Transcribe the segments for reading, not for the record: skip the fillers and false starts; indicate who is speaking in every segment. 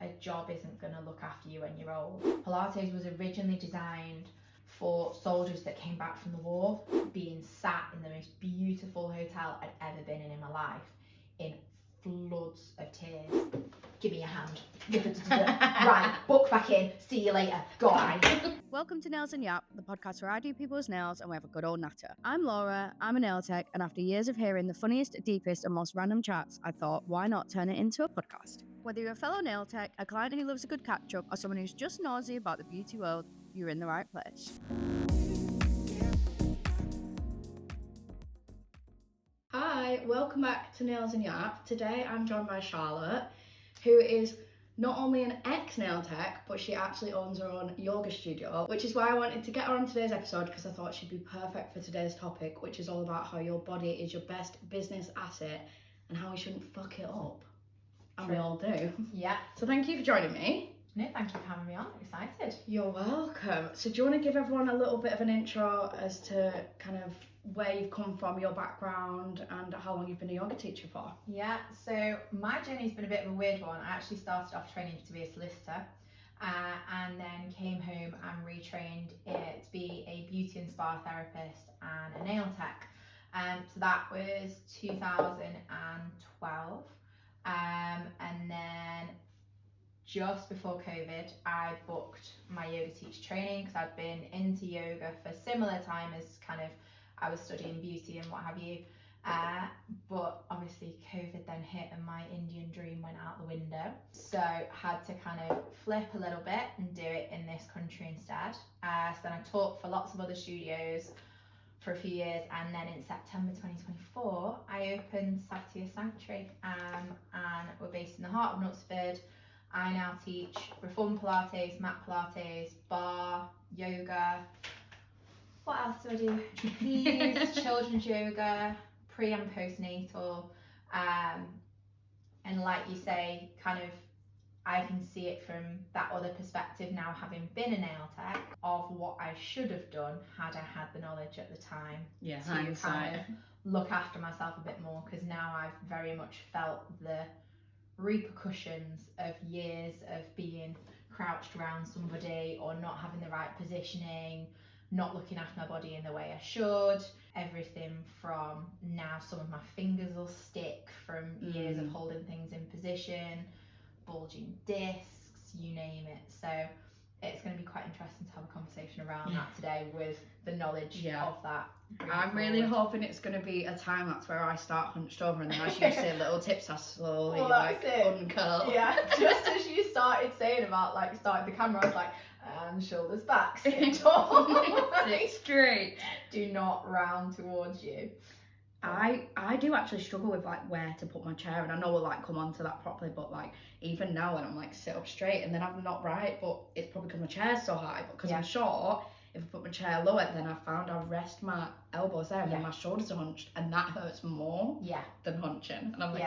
Speaker 1: a job isn't going to look after you when you're old. Pilates was originally designed for soldiers that came back from the war, being sat in the most beautiful hotel I'd ever been in my life, in floods of tears. Give me your hand. Right, book back in. See you later. Bye.
Speaker 2: Welcome to Nails and Yap, the podcast where I do people's nails and we have a good old natter. I'm Laura, I'm a nail tech, and after years of hearing the funniest, deepest, and most random chats, I thought, why not turn it into a podcast? Whether you're a fellow nail tech, a client who loves a good catch-up, or someone who's just nosy about the beauty world, you're in the right place. Hi, welcome back to Nails and Yap. Today I'm joined by Charlotte, who is not only an ex-nail tech, but she actually owns her own yoga studio, which is why I wanted to get her on today's episode, because I thought she'd be perfect for today's topic, which is all about how your body is your best business asset and how we shouldn't fuck it up. And
Speaker 1: True.
Speaker 2: We all do.
Speaker 1: Yeah.
Speaker 2: So thank you for joining me.
Speaker 1: No, thank you for having me on. I'm excited.
Speaker 2: You're welcome. So do you want to give everyone a little bit of an intro as to kind of where you've come from, your background, and how long you've been a yoga teacher for?
Speaker 1: Yeah, so my journey's been a bit of a weird one. I actually started off training to be a solicitor and then came home and retrained to be a beauty and spa therapist and a nail tech. So that was 2012. And then just before COVID, I booked my yoga teacher training because I'd been into yoga for similar time as kind of I was studying beauty and what have you, but obviously COVID then hit and my Indian dream went out the window. So had to kind of flip a little bit and do it in this country instead. So then I taught for lots of other studios for a few years, and then in September 2024, I opened Satya Sanctuary, and we're based in the heart of Knutsford. I now teach reform Pilates, mat Pilates, bar, yoga. What else do I do? Trapeze, children's yoga, pre and postnatal, and like you say, kind of, I can see it from that other perspective now, having been a nail tech, of what I should have done had I had the knowledge at the time.
Speaker 2: Yeah,
Speaker 1: to kind of look after myself a bit more, because now I've very much felt the repercussions of years of being crouched around somebody or not having the right positioning, not looking after my body in the way I should. Everything from now, some of my fingers will stick from years of holding things in position, bulging discs, you name it. So it's going to be quite interesting to have a conversation around that today with the knowledge of that.
Speaker 2: I'm really hoping it's going to be a time lapse where I start hunched over and then as you say little tips I slowly uncurl.
Speaker 1: Yeah, just as you started saying about like starting the camera, I was like, and shoulders back, sit tall,
Speaker 2: sit straight,
Speaker 1: do not round towards you.
Speaker 2: I do actually struggle with like where to put my chair, and I know we'll like come on to that properly, but like even now when I'm like sit up straight and then I'm not right, but it's probably because my chair's so high, but because I'm short, if I put my chair lower, then I found I rest my elbows there and then my shoulders are hunched, and that hurts more than hunching, and I'm like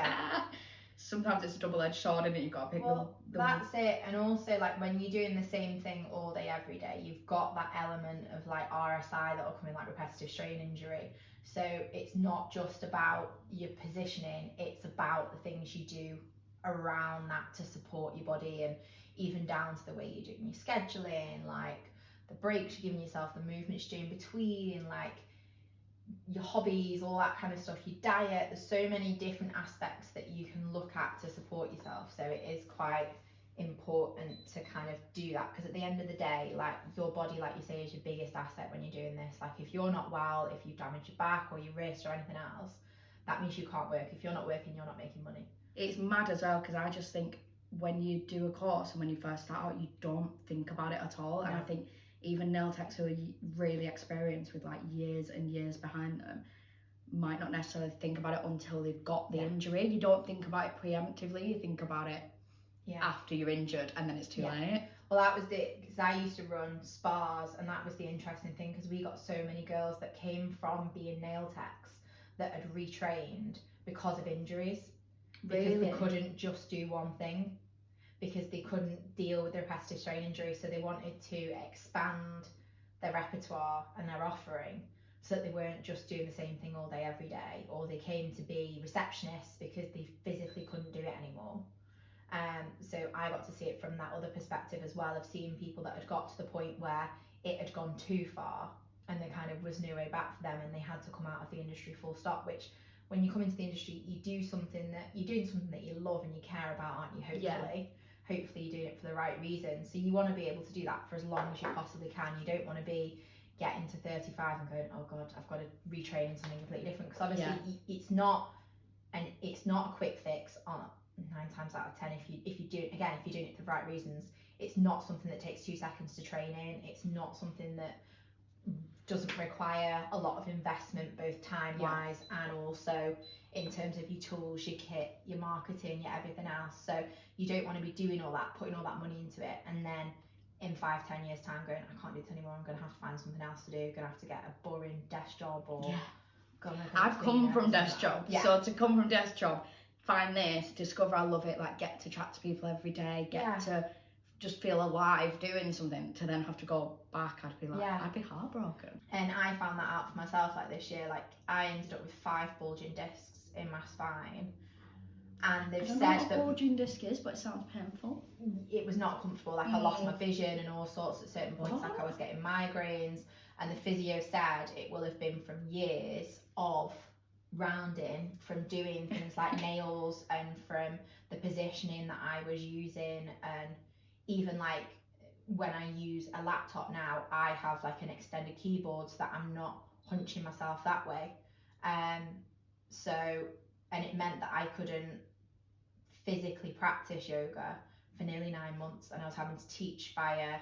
Speaker 2: sometimes it's a double-edged sword, and you've got to pick the
Speaker 1: that's it. And also like when you're doing the same thing all day every day, you've got that element of like RSI that will come in, like repetitive strain injury. So it's not just about your positioning, it's about the things you do around that to support your body, and even down to the way you're doing your scheduling, like the breaks you're giving yourself, the movements you're doing between, like your hobbies, all that kind of stuff, your diet. There's so many different aspects that you can look at to support yourself. So it is quite important to kind of do that, because at the end of the day, like your body, like you say, is your biggest asset when you're doing this. Like if you're not well, if you've damaged your back or your wrist or anything else, that means you can't work. If you're not working, you're not making money.
Speaker 2: It's mad as well, because I just think when you do a course and when you first start out, you don't think about it at all. And I think even nail techs who are really experienced with like years and years behind them might not necessarily think about it until they've got the injury. You don't think about it preemptively, you think about it after you're injured, and then it's too late.
Speaker 1: Well, that was because I used to run spas, and that was the interesting thing, because we got so many girls that came from being nail techs that had retrained because of injuries, because they couldn't just do one thing, because they couldn't deal with the repetitive strain injury. So they wanted to expand their repertoire and their offering so that they weren't just doing the same thing all day every day, or they came to be receptionists because they physically couldn't do it anymore. So I got to see it from that other perspective as well, of seeing people that had got to the point where it had gone too far and there kind of was no way back for them and they had to come out of the industry full stop, which when you come into the industry, you're doing something that you love and you care about, aren't you? Hopefully you're doing it for the right reason. So you want to be able to do that for as long as you possibly can. You don't want to be getting to 35 and going, oh God, I've got to retrain in something completely different, because obviously it's not a quick fix on 9 times out of 10. If you do it again, if you're doing it for the right reasons, it's not something that takes 2 seconds to train in. It's not something that doesn't require a lot of investment, both time wise and also in terms of your tools, your kit, your marketing, your everything else. So you don't want to be doing all that, putting all that money into it, and then in 5-10 years time going, I can't do this anymore, I'm going to have to find something else to do, going to have to get a boring desk job or
Speaker 2: I've come from desk job, so to come from desk job, find this, discover I love it, like get to chat to people every day, get to just feel alive doing something, to then have to go back, I'd be like, I'd be heartbroken.
Speaker 1: And I found that out for myself, like this year, like I ended up with 5 bulging discs in my spine, and they've said that
Speaker 2: bulging disc is, but it sounds painful.
Speaker 1: It was not comfortable, like I lost my vision and all sorts at certain points, like I was getting migraines, and the physio said it will have been from years of rounding, from doing things like nails and from the positioning that I was using, and even like when I use a laptop now, I have like an extended keyboard so that I'm not hunching myself that way. And it meant that I couldn't physically practice yoga for nearly 9 months, and I was having to teach via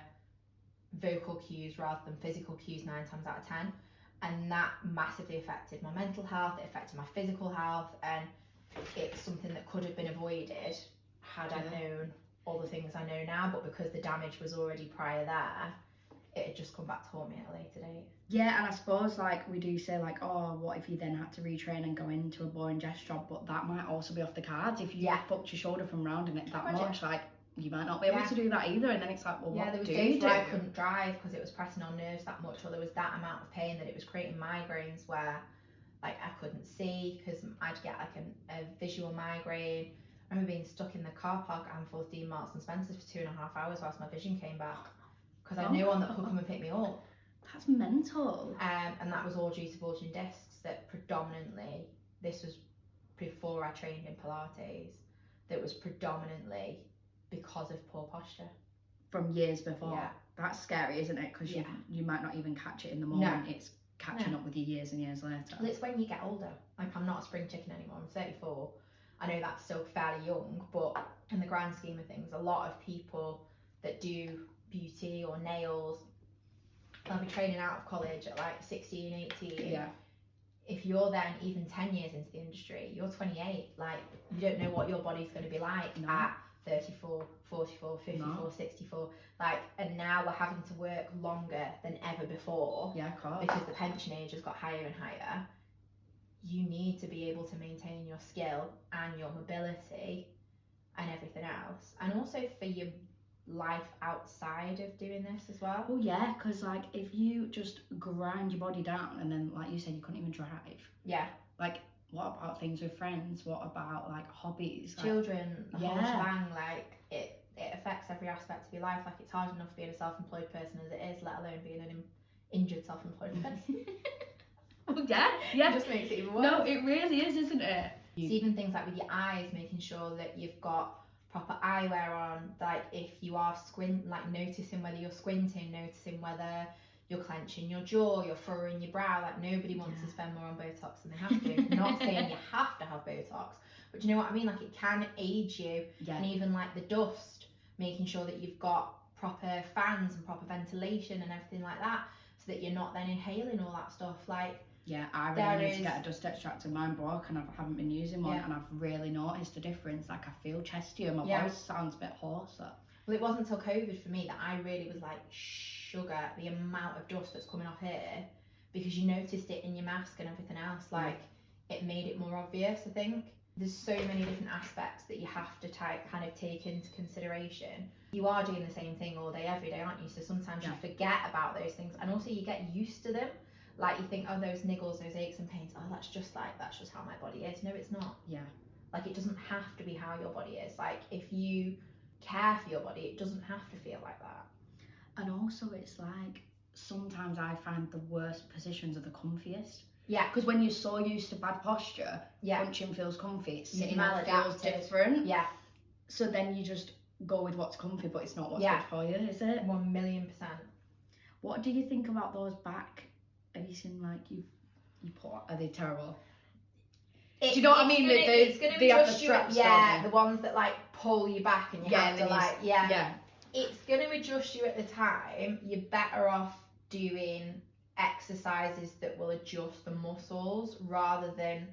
Speaker 1: vocal cues rather than physical cues 9 times out of 10, and that massively affected my mental health, it affected my physical health, and it's something that could have been avoided had I known all the things I know now, but because the damage was already prior there, it had just come back to haunt me at a later date.
Speaker 2: Yeah, and I suppose like we do say like, oh, what if you then had to retrain and go into a boring desk job, but that might also be off the cards if you fucked your shoulder from rounding it that much, like you might not be able to do that either, and then it's like, well, what
Speaker 1: there was
Speaker 2: do
Speaker 1: days
Speaker 2: you
Speaker 1: where
Speaker 2: do?
Speaker 1: I couldn't drive because it was pressing on nerves that much, or there was that amount of pain that it was creating migraines where like I couldn't see because I'd get like a visual migraine. I remember being stuck in the car park at Am14 Marks and Spencer's for 2.5 hours whilst my vision came back, because I had no one that could come and pick me up.
Speaker 2: That's mental.
Speaker 1: And that was all due to bulging discs, that predominantly, this was before I trained in Pilates, that was predominantly because of poor posture.
Speaker 2: From years before. Yeah. That's scary, isn't it? Because you might not even catch it in the moment. No. It's catching up with you years and years later.
Speaker 1: Well, it's when you get older. Like, I'm not a spring chicken anymore, I'm 34. I know that's still fairly young, but in the grand scheme of things, a lot of people that do beauty or nails, they'll be training out of college at like 16, 18.
Speaker 2: Yeah.
Speaker 1: If you're then even 10 years into the industry, you're 28, like you don't know what your body's going to be like at 34, 44, 54, 64. Like, and now we're having to work longer than ever before.
Speaker 2: Yeah, of course.
Speaker 1: Because the pension age has got higher and higher. You need to be able to maintain your skill and your mobility and everything else, and also for your life outside of doing this as well.
Speaker 2: Oh yeah, because like if you just grind your body down and then like you said you couldn't even drive, like what about things with friends, what about like hobbies, like,
Speaker 1: children, the whole shebang, like it affects every aspect of your life. Like, it's hard enough being a self-employed person as it is, let alone being an injured self-employed person.
Speaker 2: Oh yeah
Speaker 1: It just makes it even worse.
Speaker 2: No, it really is, isn't it?
Speaker 1: So even things like with your eyes, making sure that you've got proper eyewear on, like if you are noticing whether you're squinting, noticing whether you're clenching your jaw, you're furrowing your brow. Like, nobody wants to spend more on Botox than they have to. Not saying you have to have Botox, but you know what I mean, like it can aid you. And even like the dust, making sure that you've got proper fans and proper ventilation and everything like that, so that you're not then inhaling all that stuff. Like,
Speaker 2: yeah, I really need to get a dust extractor. Mine broke and I haven't been using one, and I've really noticed a difference. Like, I feel chestier, my voice sounds a bit hoarser.
Speaker 1: Well, it wasn't until COVID for me that I really was like, sugar, the amount of dust that's coming off here, because you noticed it in your mask and everything else. Like, it made it more obvious, I think. There's so many different aspects that you have to kind of take into consideration. You are doing the same thing all day, every day, aren't you? So sometimes you forget about those things, and also you get used to them. Like, you think, oh, those niggles, those aches and pains, oh, that's just how my body is. No, it's not.
Speaker 2: Yeah.
Speaker 1: Like, it doesn't have to be how your body is. Like, if you care for your body, it doesn't have to feel like that.
Speaker 2: And also, it's like, sometimes I find the worst positions are the comfiest.
Speaker 1: Yeah.
Speaker 2: Because when you're so used to bad posture,
Speaker 1: Yeah.
Speaker 2: punching feels comfy,
Speaker 1: You've
Speaker 2: sitting up feels
Speaker 1: maladapted.
Speaker 2: different.
Speaker 1: Yeah.
Speaker 2: So then you just go with what's comfy, but it's not what's
Speaker 1: Yeah.
Speaker 2: good for you, is it?
Speaker 1: 1,000,000%.
Speaker 2: What do you think about those back? Have you seen, like, you put, are they terrible? Do you know what I mean? They have the straps,
Speaker 1: yeah, the ones that like pull you back and you have to like,
Speaker 2: yeah.
Speaker 1: It's going to adjust you at the time. You're better off doing exercises that will adjust the muscles rather than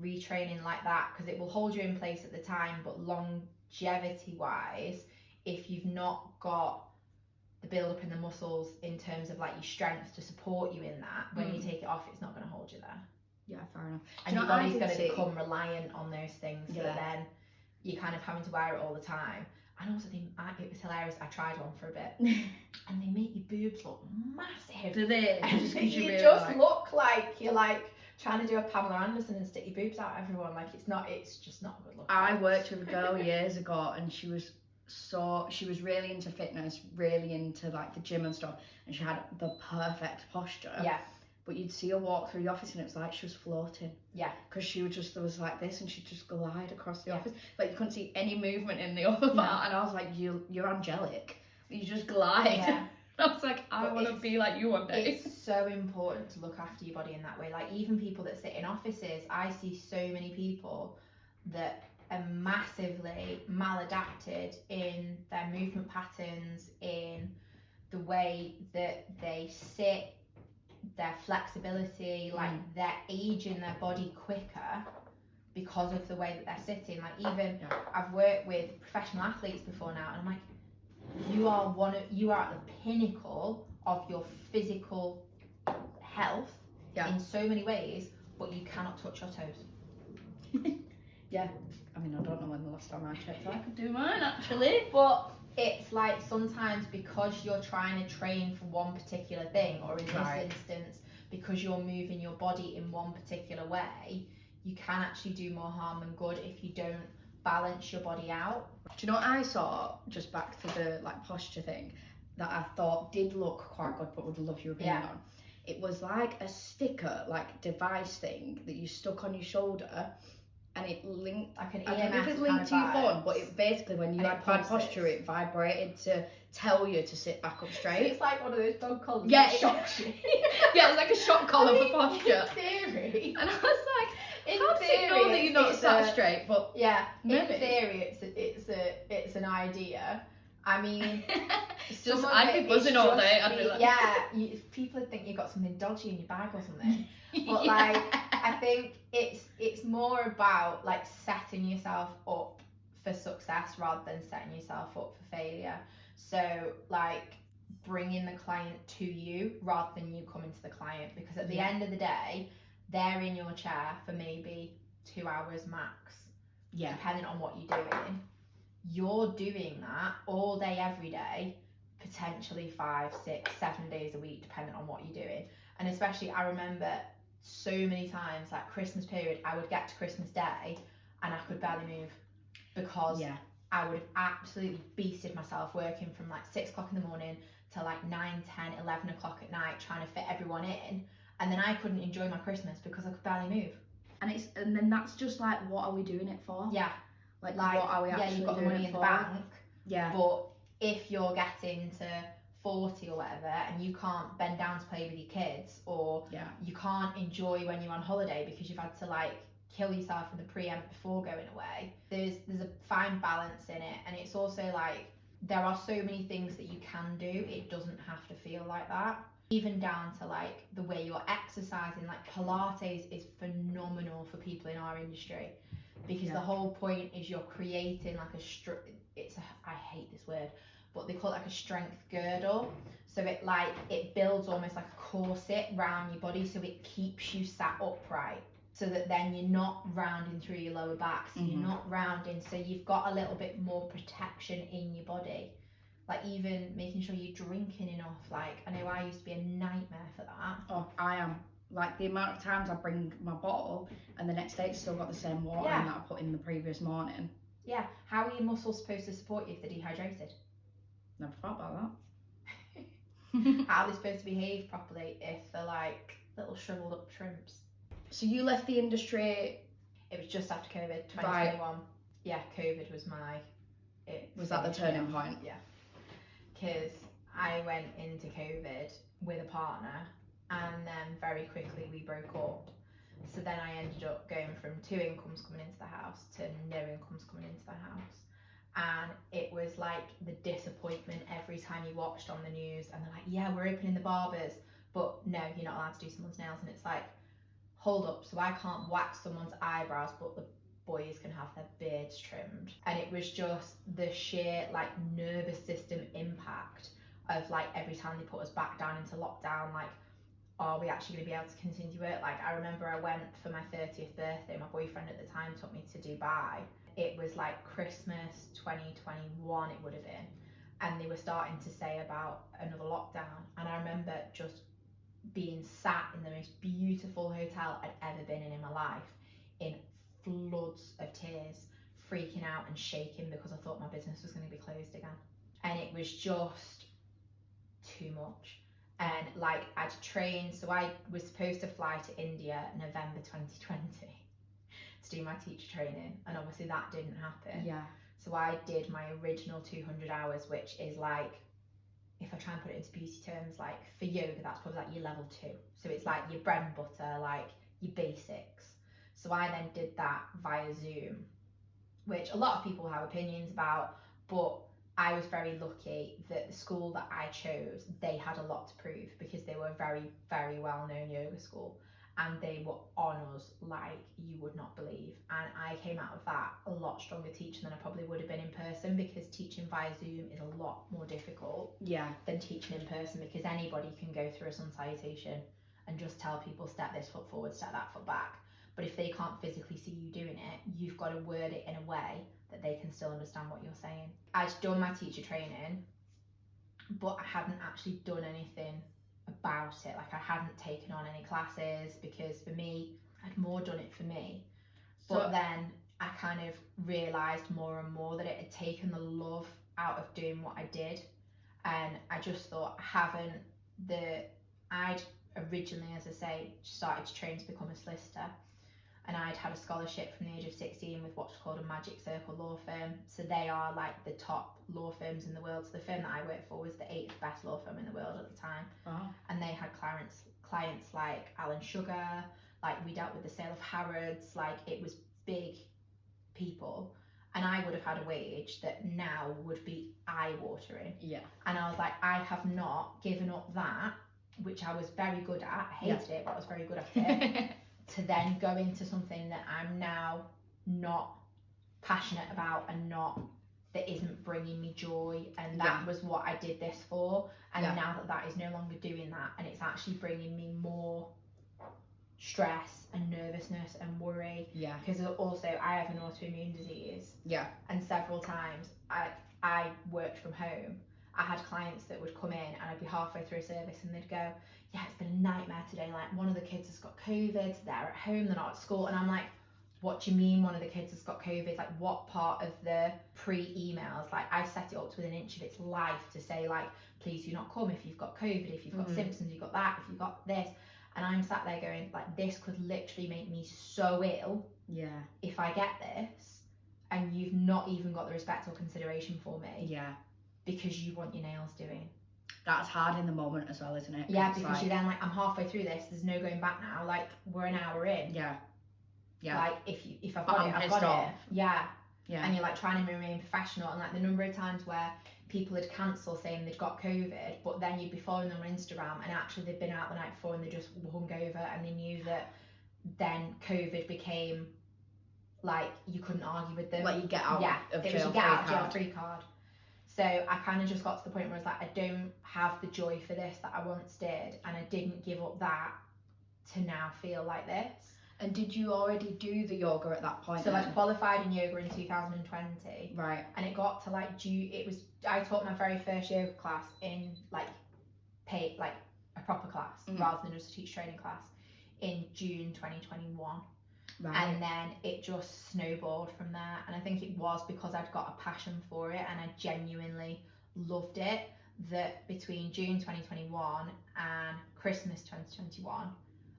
Speaker 1: retraining like that, because it will hold you in place at the time, but longevity wise, if you've not got the build up in the muscles in terms of like your strength to support you in that, when you take it off, it's not going to hold you there.
Speaker 2: Yeah, fair enough.
Speaker 1: And your body's going to become reliant on those things, so then you're kind of having to wear it all the time. And also, it was hilarious. I tried one for a bit, and they make your boobs look massive.
Speaker 2: Do they?
Speaker 1: And you just look like you're like trying to do a Pamela Anderson and stick your boobs out at everyone. Like, it's just not good looking.
Speaker 2: I worked with a girl years ago, and she was really into fitness, really into like the gym and stuff, and she had the perfect posture.
Speaker 1: Yeah.
Speaker 2: But you'd see her walk through the office and it was like she was floating.
Speaker 1: Yeah.
Speaker 2: Because she would just, there was like this and she'd just glide across the office. Like, you couldn't see any movement in the upper part. And I was like, you're angelic. You just glide. Yeah. I was like, I want to be like you one day.
Speaker 1: It's so important to look after your body in that way. Like, even people that sit in offices, I see so many people that are massively maladapted in their movement patterns, in the way that they sit, their flexibility, like they're aging their body quicker because of the way that they're sitting. Like, even I've worked with professional athletes before now, and I'm like, you are at the pinnacle of your physical health in so many ways, but you cannot touch your toes.
Speaker 2: Yeah, I mean, I don't know when the last time I checked I could do mine actually,
Speaker 1: but it's like sometimes because you're trying to train for one particular thing, or in this instance, because you're moving your body in one particular way, you can actually do more harm than good if you don't balance your body out.
Speaker 2: Do you know what I saw, just back to the like posture thing, that I thought did look quite good but would love your opinion on? It was like a sticker, like device thing that you stuck on your shoulder, and it linked,
Speaker 1: like an
Speaker 2: I don't know if it linked to your phone, but it basically, when you had bad posture, it vibrated to tell you to sit back up straight.
Speaker 1: So it's like one of those dog collars
Speaker 2: that
Speaker 1: shocks you.
Speaker 2: Yeah, it's like a shock collar for posture.
Speaker 1: In theory.
Speaker 2: And I was like, how does it know that you're not sat straight? But
Speaker 1: yeah, maybe. In theory, it's an idea. I mean,
Speaker 2: I'd be buzzing all day. I'd be like,
Speaker 1: people would think you've got something dodgy in your bag or something. But like, I think it's more about like setting yourself up for success rather than setting yourself up for failure. So like, bringing the client to you rather than you coming to the client, because at the end of the day, they're in your chair for maybe 2 hours max, depending on what you're doing. You're doing that all day, every day, potentially 5, 6, 7 days a week, depending on what you're doing. And especially, I remember so many times, like Christmas period, I would get to Christmas Day and I could barely move, because I would have absolutely beasted myself working from like 6 o'clock in the morning to like 9, 10, 11 o'clock at night, trying to fit everyone in. And then I couldn't enjoy my Christmas because I could barely move.
Speaker 2: And then that's just like, what are we doing it for?
Speaker 1: Yeah.
Speaker 2: Like what are we actually
Speaker 1: you've got
Speaker 2: doing
Speaker 1: money
Speaker 2: it
Speaker 1: in the
Speaker 2: for?
Speaker 1: bank.
Speaker 2: Yeah.
Speaker 1: But if you're getting to 40 or whatever, and you can't bend down to play with your kids, or you can't enjoy when you're on holiday because you've had to like kill yourself in the preempt before going away, there's a fine balance in it. And it's also like, there are so many things that you can do. It doesn't have to feel like that. Even down to like the way you're exercising. Like, Pilates is phenomenal for people in our industry, because the whole point is you're creating like I hate this word, but they call it like a strength girdle. So it builds almost like a corset around your body, so it keeps you sat upright, so that then you're not rounding through your lower back, so you're not rounding, so you've got a little bit more protection in your body. Like, even making sure you're drinking enough. Like, I know I used to be a nightmare for that.
Speaker 2: Oh, I am. like the amount of times I bring my bottle and the next day it's still got the same water in that I put in the previous morning.
Speaker 1: Yeah. How are your muscles supposed to support you if they're dehydrated?
Speaker 2: Never thought about
Speaker 1: that. How are they supposed to behave properly if they're like little shriveled up shrimps?
Speaker 2: So you left the industry.
Speaker 1: It was just after COVID, 2021. Right. Yeah, COVID was
Speaker 2: was that the turning point?
Speaker 1: Yeah. Because I went into COVID with a partner and then very quickly we broke up. So then I ended up going from 2 incomes coming into the house to no incomes coming into the house. And it was like the disappointment every time you watched on the news and they're like, yeah, we're opening the barbers, but no, you're not allowed to do someone's nails. And it's like, hold up, so I can't wax someone's eyebrows, but the boys can have their beards trimmed. And it was just the sheer like nervous system impact of like every time they put us back down into lockdown, like, are we actually going to be able to continue it? Like, I remember I went for my 30th birthday, my boyfriend at the time took me to Dubai. It was like Christmas 2021 it would have been, and they were starting to say about another lockdown, and I remember just being sat in the most beautiful hotel I'd ever been in my life, in floods of tears, freaking out and shaking because I thought my business was going to be closed again. And it was just too much. And like, I'd trained, so I was supposed to fly to India November 2020 to do my teacher training, and obviously that didn't happen.
Speaker 2: Yeah.
Speaker 1: So I did my original 200 hours, which is like, if I try and put it into beauty terms, like for yoga, that's probably like your level 2. So it's like your bread and butter, like your basics. So I then did that via Zoom, which a lot of people have opinions about, but I was very lucky that the school that I chose, they had a lot to prove because they were a very, very well-known yoga school. And they were on us like you would not believe. And I came out of that a lot stronger teacher than I probably would have been in person, because teaching via Zoom is a lot more difficult than teaching in person, because anybody can go through a sun salutation and just tell people step this foot forward, step that foot back. But if they can't physically see you doing it, you've got to word it in a way that they can still understand what you're saying. I'd done my teacher training, but I hadn't actually done anything about it. Like, I hadn't taken on any classes, because for me, I'd more done it for me. But then I kind of realised more and more that it had taken the love out of doing what I did. And I just thought, I'd originally, as I say, started to train to become a solicitor. And I'd had a scholarship from the age of 16 with what's called a Magic Circle law firm. So they are like the top law firms in the world. So the firm that I worked for was the 8th best law firm in the world at the time.
Speaker 2: Wow.
Speaker 1: And they had clients like Alan Sugar, like we dealt with the sale of Harrods, like it was big people. And I would have had a wage that now would be eye-watering.
Speaker 2: Yeah.
Speaker 1: And I was like, I have not given up that, which I was very good at. I hated it, but I was very good at it. To then go into something that I'm now not passionate about and that isn't bringing me joy, and that was what I did this for. And now that is no longer doing that, and it's actually bringing me more stress and nervousness and worry. Yeah. Because also I have an autoimmune disease. Yeah. And several times I worked from home. I had clients that would come in and I'd be halfway through a service and they'd go, yeah, it's been a nightmare today. Like, one of the kids has got COVID, they're at home, they're not at school. And I'm like, what do you mean one of the kids has got COVID? Like, what part of the pre-emails? Like, I set it up to within an inch of its life to say, like, please do not come if you've got COVID, if you've got symptoms, you've got that, if you've got this. And I'm sat there going, like, this could literally make me so ill if I get this, and you've not even got the respect or consideration for me. Yeah. Because you want your nails doing.
Speaker 2: That's hard in the moment as well, isn't it?
Speaker 1: Yeah, because you're then like, I'm halfway through this, there's no going back now. Like, we're an hour in. Yeah. Yeah. Like, if I've got it, I've got it. Yeah. Yeah. And you're like trying to remain professional, and like the number of times where people had cancelled saying they'd got COVID, but then you'd be following them on Instagram and actually they'd been out the night before and they just were hungover, and they knew that then COVID became like, you couldn't argue with them.
Speaker 2: Like, you get out of jail,
Speaker 1: free card. So I kind of just got to the point where I was like, I don't have the joy for this that I once did, and I didn't give up that to now feel like this.
Speaker 2: And did you already do the yoga at that point?
Speaker 1: So I qualified in yoga in 2020.
Speaker 2: Right.
Speaker 1: And it got to like I taught my very first yoga class in like a proper class rather than just a teacher training class in June 2021.
Speaker 2: Right.
Speaker 1: And then it just snowballed from there. And I think it was because I'd got a passion for it and I genuinely loved it, that between June 2021 and Christmas 2021,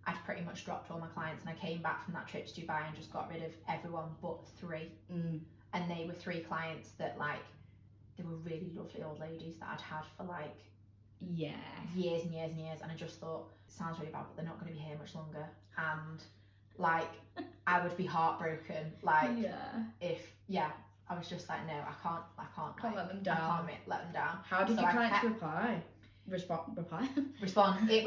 Speaker 1: I'd pretty much dropped all my clients, and I came back from that trip to Dubai and just got rid of everyone but 3. And they were 3 clients that, like, they were really lovely old ladies that I'd had for like years and years and years, and I just thought, it sounds really bad, but they're not going to be here much longer, and like I would be heartbroken, like if I was just like, no, I can't like,
Speaker 2: let them down.
Speaker 1: I can't let them down.
Speaker 2: How did your clients reply?
Speaker 1: Respond. It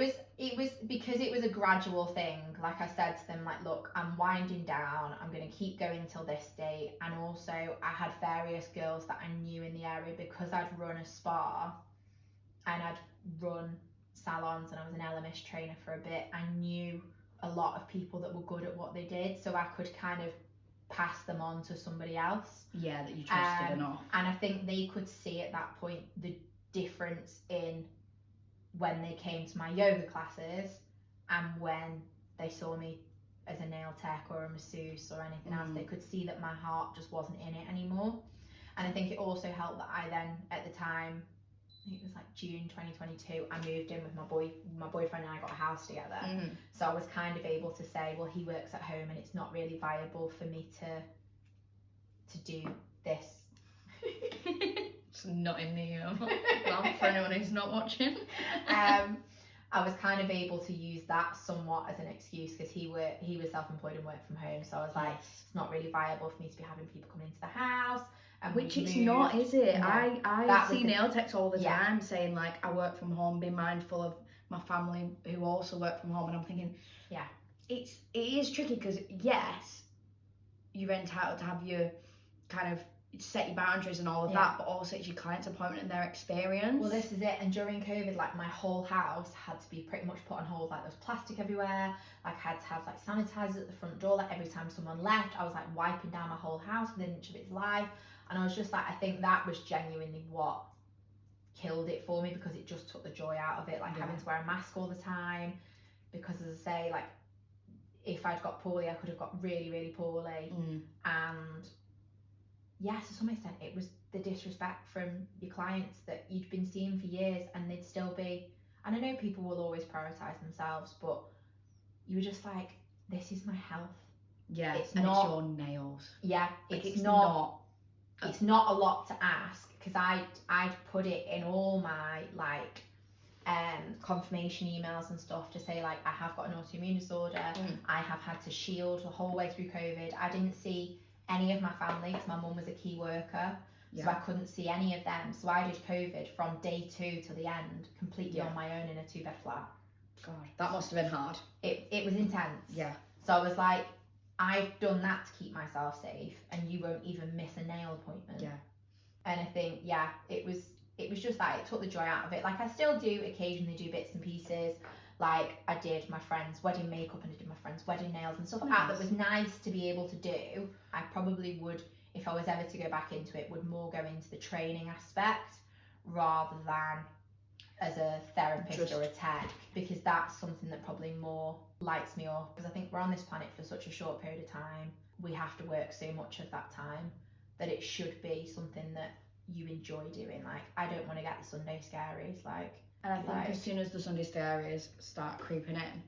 Speaker 1: was because it was a gradual thing. Like I said to them, like, look, I'm winding down, I'm going to keep going till this date. And also I had various girls that I knew in the area because I'd run a spa and I'd run salons and I was an LMS trainer for a bit. I knew a lot of people that were good at what they did, so I could kind of pass them on to somebody else.
Speaker 2: Yeah, that you trusted enough.
Speaker 1: And I think they could see at that point the difference in when they came to my yoga classes and when they saw me as a nail tech or a masseuse or anything else. They could see that my heart just wasn't in it anymore. And I think it also helped that I then, at the time, I think it was like June 2022, I moved in with my boyfriend and I got a house together. So I was kind of able to say, well, he works at home and it's not really viable for me to do this.
Speaker 2: It's not in the lamp for anyone who's not watching.
Speaker 1: I was kind of able to use that somewhat as an excuse because he was self-employed and worked from home. So I was like, it's not really viable for me to be having people coming into the house. And
Speaker 2: which it's not, is it?
Speaker 1: No,
Speaker 2: I see nail techs all the time saying, like, I work from home, be mindful of my family who also work from home. And I'm thinking, it is tricky because, yes, you're entitled to have your kind of set your boundaries and all of that, but also it's your client's appointment and their experience.
Speaker 1: Well, this is it. And during COVID, like, my whole house had to be pretty much put on hold. Like, there was plastic everywhere. Like, I had to have like sanitizers at the front door. Like, every time someone left, I was like wiping down my whole house within an inch of its life. And I was just like, I think that was genuinely what killed it for me, because it just took the joy out of it. Like, having to wear a mask all the time, because, as I say, like, if I'd got poorly, I could have got really, really poorly. And to some extent it was the disrespect from your clients that you'd been seeing for years, and they'd still be, and I know people will always prioritize themselves, but you were just like, this is my health.
Speaker 2: It's not your nails.
Speaker 1: It's not a lot to ask, because I'd put it in all my like confirmation emails and stuff to say, like, I have got an autoimmune disorder. I have had to shield the whole way through COVID. I didn't see any of my family because my mum was a key worker, so I couldn't see any of them. So I did COVID from day 2 to the end completely on my own in a 2-bed flat.
Speaker 2: God, that must have been hard.
Speaker 1: It was intense. So I was like, I've done that to keep myself safe, and you won't even miss a nail appointment. And I think it was just that it took the joy out of it. Like, I still do occasionally do bits and pieces. Like, I did my friend's wedding makeup and I did my friend's wedding nails and stuff like that. That was nice to be able to do. I probably would, if I was ever to go back into it, would more go into the training aspect rather than as a therapist or a tech, because that's something that probably more lights me up. Because I think we're on this planet for such a short period of time. We have to work so much of that time that it should be something that you enjoy doing. Like, I don't want to get the Sunday scaries.
Speaker 2: And I think as soon as the Sunday scaries start creeping in,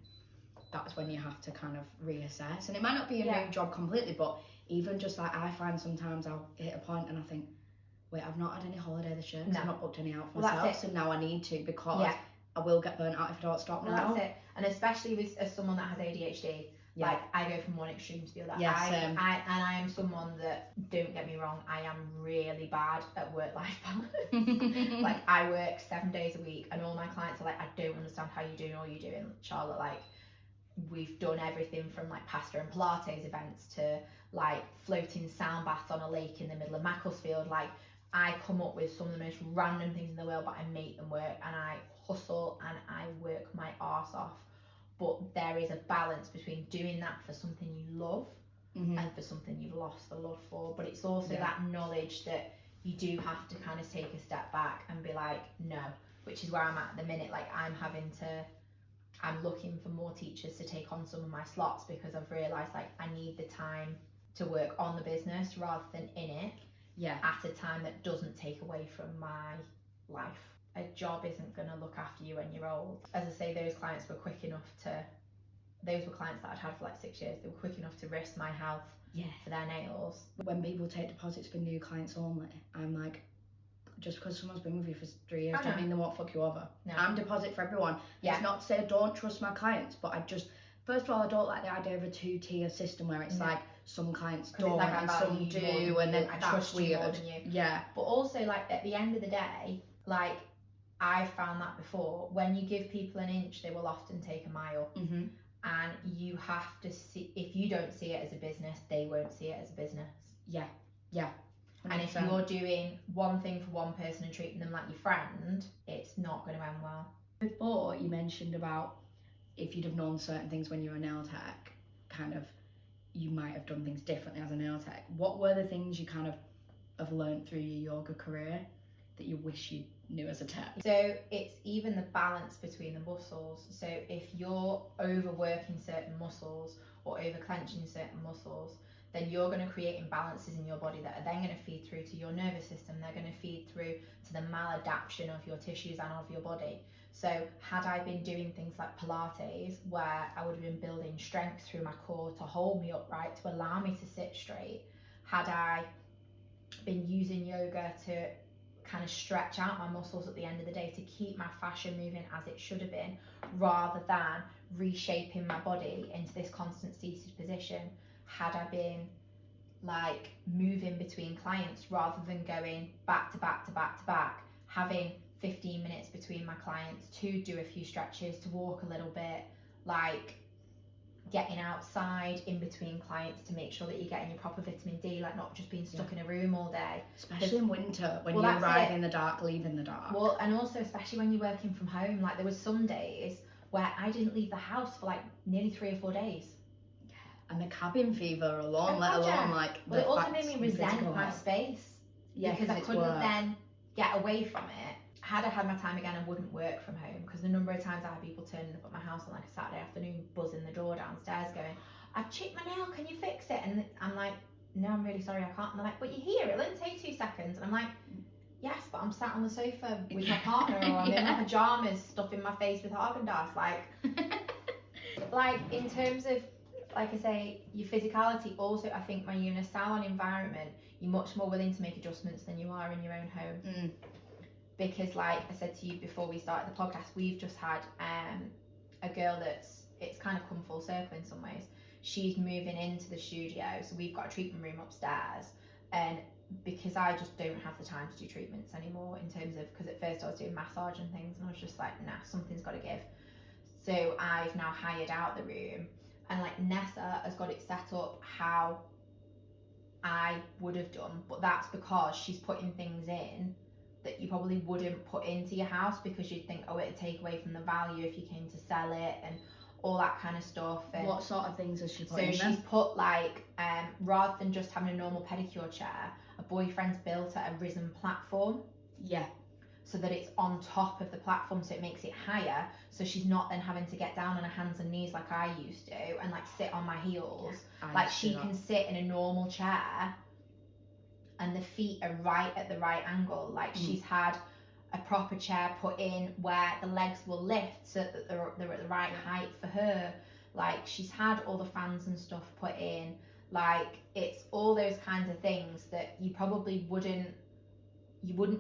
Speaker 2: that's when you have to kind of reassess. And it might not be a new job completely, but even just like, I find sometimes I'll hit a point and I think, wait, I've not had any holiday this year because I've not booked any out for myself, so now I need to, because I will get burnt out if I don't stop now.
Speaker 1: That's it. And especially as someone that has ADHD, like, I go from one extreme to the other.
Speaker 2: Same.
Speaker 1: I am someone that, don't get me wrong, I am really bad at work-life balance. Like, I work 7 days a week, and all my clients are like, I don't understand how you're doing all you're doing, Charlotte. Like, we've done everything from like pasta and Pilates events to like floating sound baths on a lake in the middle of Macclesfield. Like, I come up with some of the most random things in the world, but I make them work, and I hustle and I work my arse off. But there is a balance between doing that for something you love and for something you've lost the love for. But it's also that knowledge that you do have to kind of take a step back and be like, no, which is where I'm at the minute. Like, I'm having to I'm looking for more teachers to take on some of my slots, because I've realised like I need the time to work on the business rather than in it.
Speaker 2: Yeah.
Speaker 1: At a time that doesn't take away from my life. A job isn't going to look after you when you're old. As I say, those were clients that I'd had for like 6 years. They were quick enough to risk my health for their nails.
Speaker 2: When people take deposits for new clients only, I'm like, just because someone's been with you for 3 years don't mean they won't fuck you over.
Speaker 1: No.
Speaker 2: I'm deposit for everyone. It's not to say I don't trust my clients, but I just, first of all, I don't like the idea of a 2-tier system where it's like some clients don't
Speaker 1: like
Speaker 2: and some do, and then
Speaker 1: I
Speaker 2: that's
Speaker 1: trust you more
Speaker 2: weird.
Speaker 1: than you.
Speaker 2: Yeah.
Speaker 1: But also, like, at the end of the day, like, I've found that before, when you give people an inch, they will often take a mile.
Speaker 2: Mm-hmm.
Speaker 1: And you have to see, if you don't see it as a business, they won't see it as a business.
Speaker 2: Yeah. 100%.
Speaker 1: And if you're doing one thing for one person and treating them like your friend, it's not going to end well.
Speaker 2: Before, you mentioned about if you'd have known certain things when you were a nail tech, kind of, you might have done things differently as a nail tech. What were the things you kind of have learned through your yoga career that you wish you knew as a tech?
Speaker 1: So it's even the balance between the muscles. So if you're overworking certain muscles or over clenching certain muscles, then you're going to create imbalances in your body that are then going to feed through to your nervous system. They're going to feed through to the maladaptation of your tissues and of your body. So had I been doing things like Pilates, where I would have been building strength through my core to hold me upright, to allow me to sit straight, had I been using yoga to kind of stretch out my muscles at the end of the day to keep my fascia moving as it should have been, rather than reshaping my body into this constant seated position, had I been like moving between clients rather than going back to back to back to back, having 15 minutes between my clients to do a few stretches, to walk a little bit, like getting outside in between clients to make sure that you're getting your proper vitamin D, like not just being stuck in a room all day.
Speaker 2: Especially in winter, when you arrive in the dark, leave in the dark.
Speaker 1: Well, and also especially when you're working from home, like there was some days where I didn't leave the house for like nearly 3 or 4 days.
Speaker 2: And the cabin fever alone, let alone like
Speaker 1: well, it also made me resent my space. Yeah, because I couldn't then get away from it. Had I had my time again, I wouldn't work from home, because the number of times I had people turning up at my house on like a Saturday afternoon, buzzing the door downstairs going, I've chipped my nail, can you fix it? And I'm like, no, I'm really sorry, I can't. And they're like, but you're here, it'll only take 2 seconds. And I'm like, yes, but I'm sat on the sofa with my partner, or I'm in my pajamas stuffing my face with Haagen-Dazs. Like in terms of, like I say, your physicality, also I think when you're in a salon environment, you're much more willing to make adjustments than you are in your own home. Because like I said to you before we started the podcast, we've just had a girl it's kind of come full circle in some ways. She's moving into the studio, so we've got a treatment room upstairs, and because I just don't have the time to do treatments anymore, in terms of, because at first I was doing massage and things, and I was just like, nah, something's got to give. So I've now hired out the room, and like Nessa has got it set up how I would have done, but that's because she's putting things in that you probably wouldn't put into your house, because you'd think, oh, it'd take away from the value if you came to sell it and all that kind of stuff. And
Speaker 2: what sort of things has she put in?
Speaker 1: So she's put like, rather than just having a normal pedicure chair, a boyfriend's built at a risen platform.
Speaker 2: Yeah.
Speaker 1: So that it's on top of the platform, so it makes it higher, so she's not then having to get down on her hands and knees like I used to and like sit on my heels. Like she can sit in a normal chair and the feet are right at the right angle. Like she's had a proper chair put in where the legs will lift so that they're at the right height for her. Like she's had all the fans and stuff put in. Like it's all those kinds of things that you probably wouldn't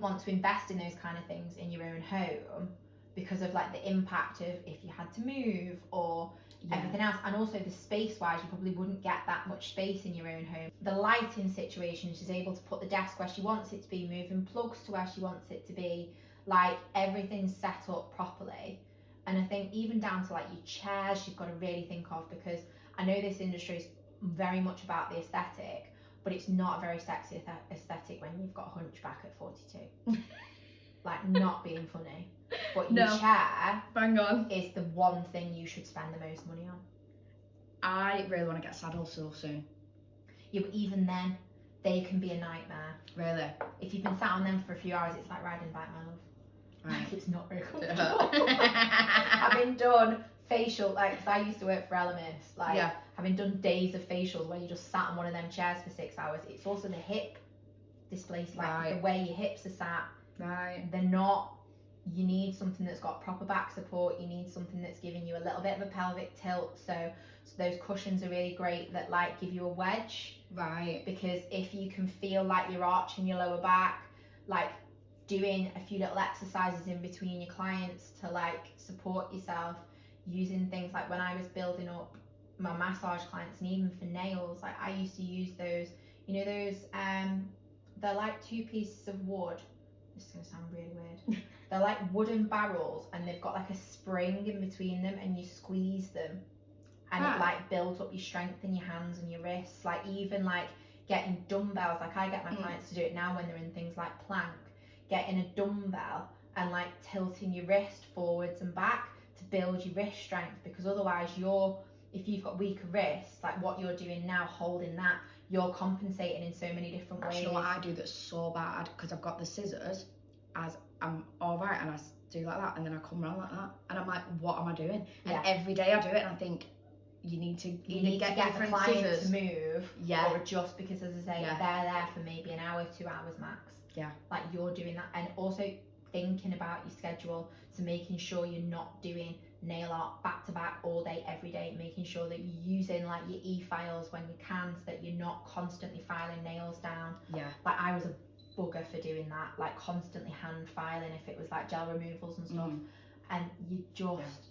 Speaker 1: want to invest in those kind of things in your own home, because of like the impact of if you had to move or everything else. And also the space wise, you probably wouldn't get that much space in your own home. The lighting situation, she's able to put the desk where she wants it to be, moving plugs to where she wants it to be, like everything's set up properly. And I think even down to like your chairs, you've got to really think of, because I know this industry is very much about the aesthetic, but it's not a very sexy aesthetic when you've got a hunchback at 42. Like, not being funny. But your chair
Speaker 2: bang on
Speaker 1: is the one thing you should spend the most money on.
Speaker 2: I really want to get saddled so soon.
Speaker 1: Yeah, but even then, they can be a nightmare.
Speaker 2: Really?
Speaker 1: If you've been sat on them for a few hours, it's like riding a bike, my love.
Speaker 2: Right.
Speaker 1: Like, it's not very comfortable. Having done facial, like, because I used to work for Elemis, like, having done days of facials where you just sat on one of them chairs for 6 hours, it's also the hip displaced, like, the way your hips are sat. They're not, you need something that's got proper back support, you need something that's giving you a little bit of a pelvic tilt, so those cushions are really great that, like, give you a wedge. Because if you can feel like you're arching your lower back, like, doing a few little exercises in between your clients to, like, support yourself, using things like when I was building up my massage clients, and even for nails, like, I used to use those, you know, those they're like 2 pieces of wood, this is gonna sound really weird, they're like wooden barrels, and they've got like a spring in between them, and you squeeze them, and it like builds up your strength in your hands and your wrists. Like, even like getting dumbbells, like I get my clients to do it now when they're in things like plank, getting a dumbbell and like tilting your wrist forwards and back to build your wrist strength, because otherwise if you've got weaker wrists, like what you're doing now, holding that, you're compensating in so many different ways.
Speaker 2: You know what I do that's so bad, because I've got the scissors, as I'm alright, and I do like that, and then I come around like that, and I'm like, what am I doing? And every day I do it, and I think you need to get
Speaker 1: the client
Speaker 2: scissors
Speaker 1: to move, or adjust, because as I say, they're there for maybe an hour, 2 hours max. Like, you're doing that, and also thinking about your schedule, so making sure you're not doing nail art back to back all day every day, making sure that you're using like your e-files when you can, so that you're not constantly filing nails down. Like, I was a bugger for doing that, like constantly hand filing if it was like gel removals and stuff, and you just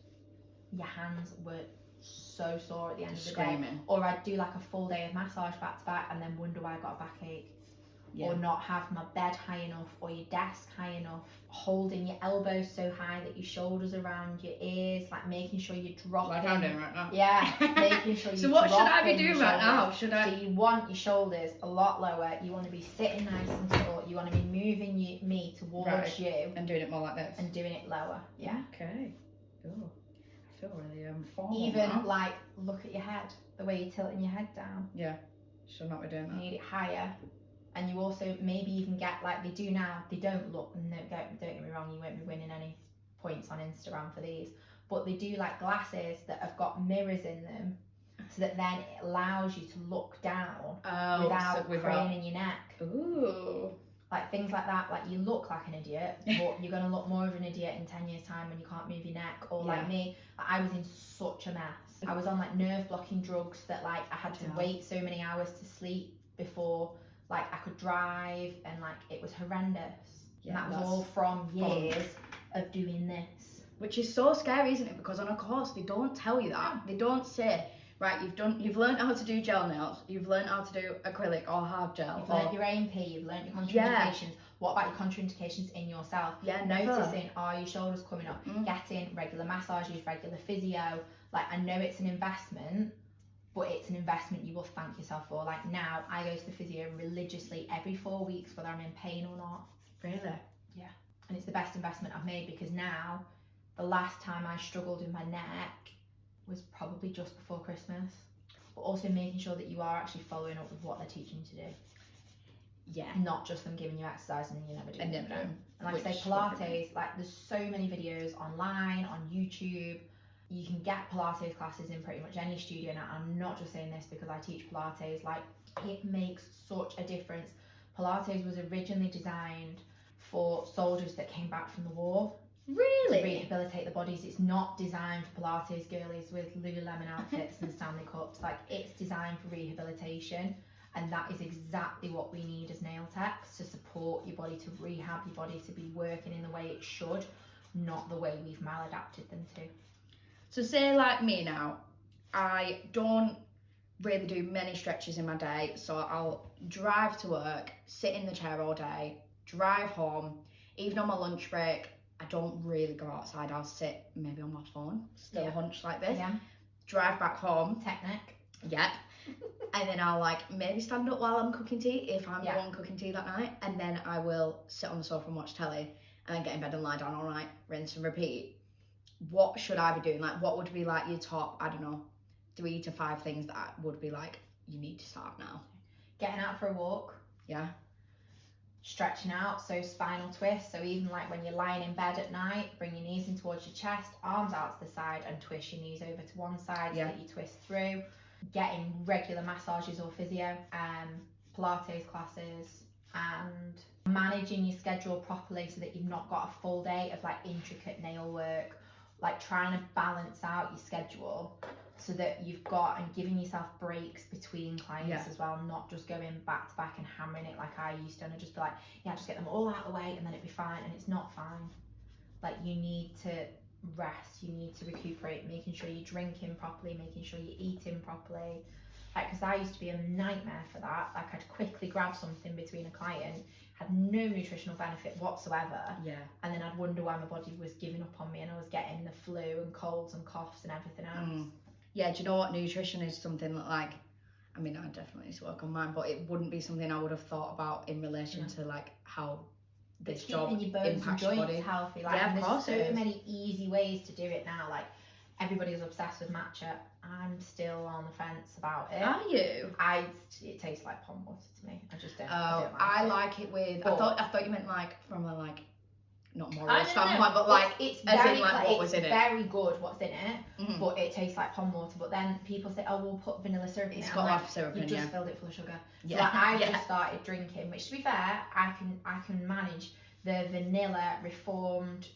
Speaker 1: your hands were so sore at the end of the day. Or I'd do like a full day of massage back to back and then wonder why I got a backache. Or not have my bed high enough, or your desk high enough, holding your elbows so high that your shoulders around your ears, like making sure you're dropping.
Speaker 2: Like I'm doing right now.
Speaker 1: Making sure you're
Speaker 2: So what should I be doing right now?
Speaker 1: So you want your shoulders a lot lower, you want to be sitting nice and tall, you want to be moving me towards you.
Speaker 2: And doing it more like this.
Speaker 1: And doing it lower,
Speaker 2: Okay. Ooh, I feel really formal.
Speaker 1: Even
Speaker 2: now.
Speaker 1: like, look at your head, the way you're tilting your head down.
Speaker 2: Should not be doing that.
Speaker 1: You need it higher. And you also maybe even get, like they do now, they don't look, and don't get me wrong, you won't be winning any points on Instagram for these, but they do like glasses that have got mirrors in them, so that then it allows you to look down without craning your neck.
Speaker 2: Ooh.
Speaker 1: Like things like that, like you look like an idiot, but you're going to look more of an idiot in 10 years time when you can't move your neck. Or like me, I was in such a mess. I was on like nerve blocking drugs that like I had to wait so many hours to sleep before like I could drive, and like it was horrendous. And that was all from years of doing this.
Speaker 2: Which is so scary, isn't it? Because on a course they don't tell you that. They don't say, right, you've learned how to do gel nails, you've learned how to do acrylic or hard gel.
Speaker 1: You've learned your AMP, you've learned your contraindications. What about your contraindications in yourself? Noticing, are your shoulders coming up? Getting regular massages, regular physio. Like, I know it's an investment, but it's an investment you will thank yourself for. Like, now I go to the physio religiously every 4 weeks, whether I'm in pain or not.
Speaker 2: Really?
Speaker 1: Yeah. And it's the best investment I've made, because now, the last time I struggled with my neck was probably just before Christmas. But also making sure that you are actually following up with what they're teaching you to do.
Speaker 2: Yeah.
Speaker 1: Not just them giving you exercise and you never do it. And like I say, Pilates, like there's so many videos online, on YouTube. You can get Pilates classes in pretty much any studio now. I'm not just saying this because I teach Pilates. Like, it makes such a difference. Pilates was originally designed for soldiers that came back from the war.
Speaker 2: Really?
Speaker 1: To rehabilitate the bodies. It's not designed for Pilates girlies with Lululemon outfits and Stanley Cups. Like, it's designed for rehabilitation. And that is exactly what we need as nail techs, to support your body, to rehab your body, to be working in the way it should, not the way we've maladapted them to.
Speaker 2: So say like me now, I don't really do many stretches in my day, so I'll drive to work, sit in the chair all day, drive home, even on my lunch break, I don't really go outside, I'll sit maybe on my phone, still hunched like this, drive back home.
Speaker 1: Technique.
Speaker 2: Yep. And then I'll like maybe stand up while I'm cooking tea, if I'm the one cooking tea that night, and then I will sit on the sofa and watch telly, and then get in bed and lie down all night, rinse and repeat. What should I be doing? Like, what would be like your top, I don't know, 3 to 5 things that would be like, you need to start now?
Speaker 1: Getting out for a walk.
Speaker 2: Yeah.
Speaker 1: stretching out, so spinal twist. So even like when you're lying in bed at night, bring your knees in towards your chest, arms out to the side, and twist your knees over to one side so that you twist through. Getting regular massages or physio, Pilates classes, and managing your schedule properly so that you've not got a full day of like intricate nail work, like trying to balance out your schedule so that you've got, and giving yourself breaks between clients as well, not just going back to back and hammering it like I used to, and I'd just be like, yeah, just get them all out of the way and then it'd be fine, and it's not fine. Like, you need to rest, you need to recuperate, making sure you're drinking properly, making sure you're eating properly. Like, because I used to be a nightmare for that. Like, I'd quickly grab something between a client, had no nutritional benefit whatsoever, and then I'd wonder why my body was giving up on me and I was getting the flu and colds and coughs and everything else.
Speaker 2: Yeah, do you know what, nutrition is something that, like, I mean, I definitely need to work on mine, but it wouldn't be something I would have thought about in relation to like how this job
Speaker 1: keeping your bones and joints healthy. Like,
Speaker 2: of course,
Speaker 1: there's so many easy ways to do it now. Like, everybody's obsessed with matcha. I'm still on the fence about it.
Speaker 2: Are you?
Speaker 1: It tastes like pond water to me. I just don't.
Speaker 2: I like it with. But I thought you meant like from a like not moral standpoint, but like
Speaker 1: it's
Speaker 2: as
Speaker 1: very,
Speaker 2: in like what was in it.
Speaker 1: It's very good what's in it, but it tastes like pond water. But then people say, oh, we'll put vanilla syrup in it.
Speaker 2: It's got
Speaker 1: like,
Speaker 2: syrup in it.
Speaker 1: You just filled it full of sugar. So like, I've just started drinking, which to be fair, I can manage the vanilla reformed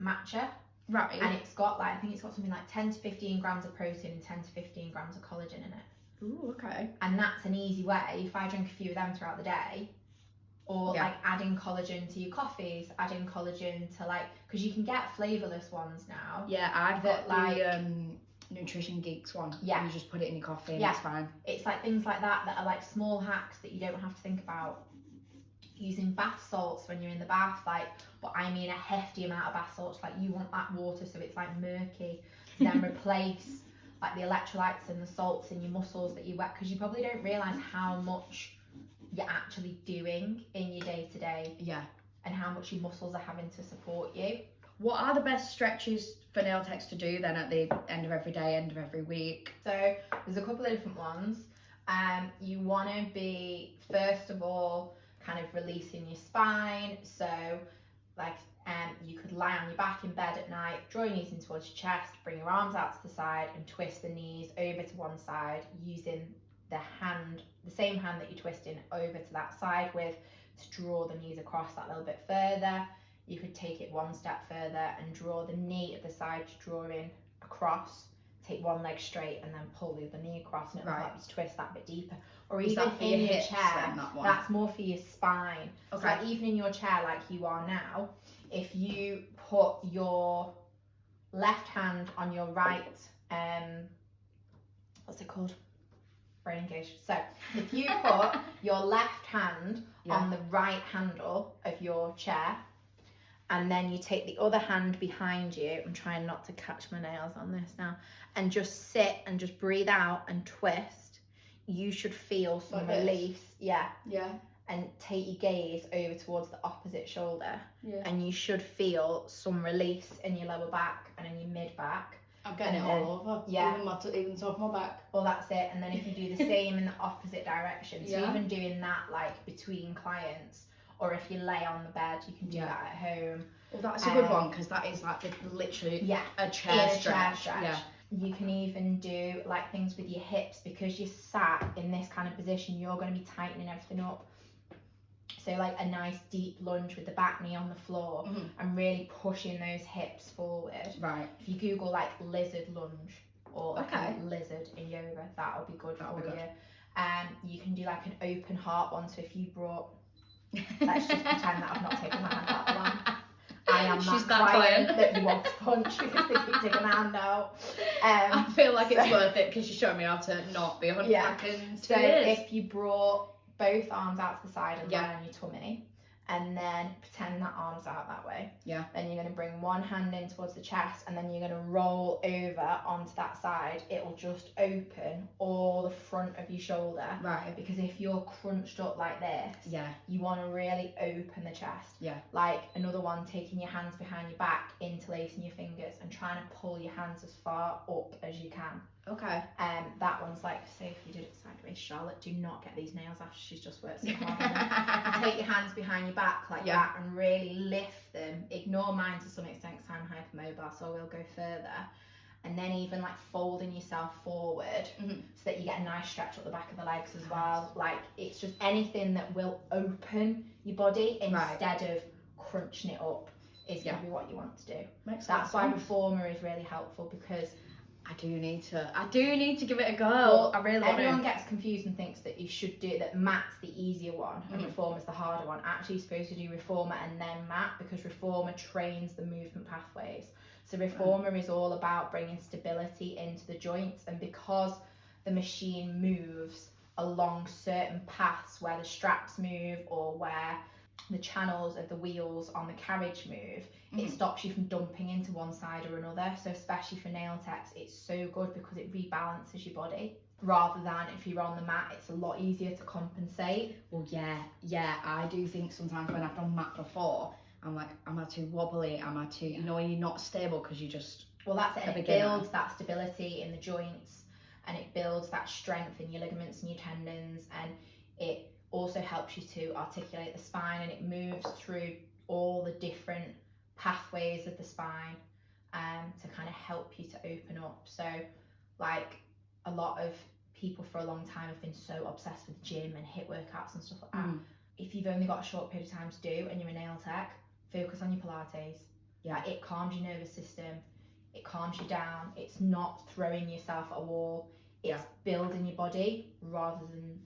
Speaker 1: matcha.
Speaker 2: Right.
Speaker 1: And it's got like, I think it's got something like 10 to 15 grams of protein and 10 to 15 grams of collagen in it.
Speaker 2: Ooh, okay.
Speaker 1: And that's an easy way, if I drink a few of them throughout the day, or like adding collagen to your coffees, adding collagen to like, because you can get flavourless ones now.
Speaker 2: Yeah, I've got like the Nutrition Geeks one. Yeah. You just put it in your coffee and it's fine.
Speaker 1: It's like things like that are like small hacks that you don't have to think about. Using bath salts when you're in the bath, like, but I mean a hefty amount of bath salts. Like, you want that water so it's like murky, to then replace like the electrolytes and the salts in your muscles that you wet, because you probably don't realise how much you're actually doing in your day to day. Yeah. And how much your muscles are having to support you.
Speaker 2: What are the best stretches for nail techs to do then at the end of every day, end of every week?
Speaker 1: So there's a couple of different ones. You want to be, first of all, kind of releasing your spine. So like you could lie on your back in bed at night, draw your knees in towards your chest, bring your arms out to the side and twist the knees over to one side using the same hand that you're twisting over to that side with, to draw the knees across that little bit further. You could take it one step further and draw the knee at the side to draw in across, take one leg straight and then pull the other knee across, and it'll help you to twist that bit deeper. Or even in your chair, that's more for your spine. Okay. So like, even in your chair like you are now, if you put your left hand on your right, what's it called? Brain engaged. So if you put your left hand on the right handle of your chair, and then you take the other hand behind you, I'm trying not to catch my nails on this now, and just sit and just breathe out and twist, you should feel some release. Yeah. And take your gaze over towards the opposite shoulder. Yeah. And you should feel some release in your lower back and in your mid back.
Speaker 2: I'm getting it all over. Yeah. Even top of my back.
Speaker 1: Well, that's it. And then if you do the same in the opposite direction. So even doing that like between clients, or if you lay on the bed, you can do that at home.
Speaker 2: Well, that's a good one, because that is like literally a chair stretch. Yeah.
Speaker 1: You can even do like things with your hips, because you're sat in this kind of position, you're going to be tightening everything up. So like a nice deep lunge with the back knee on the floor and really pushing those hips forward. Right. If you Google like lizard lunge or like lizard in yoga, that'll be good for you. You can do like an open heart one. So if you brought, let's just pretend that I've not taken my hand out the one. I am that client that you want to punch because they keep taking my hand out.
Speaker 2: I feel like it's worth it because you're showing me how to not be 100 seconds.
Speaker 1: So if you brought both arms out to the side and lie on your tummy, and then pretend that arm's out that way. Yeah. Then you're going to bring one hand in towards the chest, and then you're going to roll over onto that side. It will just open all the front of your shoulder. Right. Because if you're crunched up like this, you want to really open the chest. Yeah. Like another one, taking your hands behind your back, interlacing your fingers, and trying to pull your hands as far up as you can.
Speaker 2: Okay.
Speaker 1: That one's like, say if you did it sideways, Charlotte, do not get these nails after she's just worked so hard on them. You take your hands behind your back like that and really lift them. Ignore mine to some extent because I'm hypermobile, so I will go further. And then even like folding yourself forward so that you get a nice stretch up the back of the legs as well. Like it's just anything that will open your body instead of crunching it up is going to be what you want to do. That's why reformer is really helpful, because
Speaker 2: I do need to give it a go.
Speaker 1: Well,
Speaker 2: I really want to.
Speaker 1: Everyone gets confused and thinks that you should do that. Mat's the easier one and reformer's the harder one. Actually, you're supposed to do reformer and then mat, because reformer trains the movement pathways. So reformer is all about bringing stability into the joints, and because the machine moves along certain paths where the straps move or where the channels of the wheels on the carriage move, it stops you from dumping into one side or another. So especially for nail techs, it's so good because it rebalances your body, rather than if you're on the mat, it's a lot easier to compensate.
Speaker 2: Well, yeah, I do think sometimes when I've done mat before, I'm like, am I too wobbly? Am I too, you know, when you're not stable because you just...
Speaker 1: Well, that's it. It builds that stability in the joints, and it builds that strength in your ligaments and your tendons, and it also helps you to articulate the spine, and it moves through all the different pathways of the spine to kind of help you to open up. So like a lot of people for a long time have been so obsessed with gym and HIIT workouts and stuff like that. If you've only got a short period of time to do and you're a nail tech, focus on your Pilates. Like, it calms your nervous system, it calms you down, it's not throwing yourself at a wall, it's building your body rather than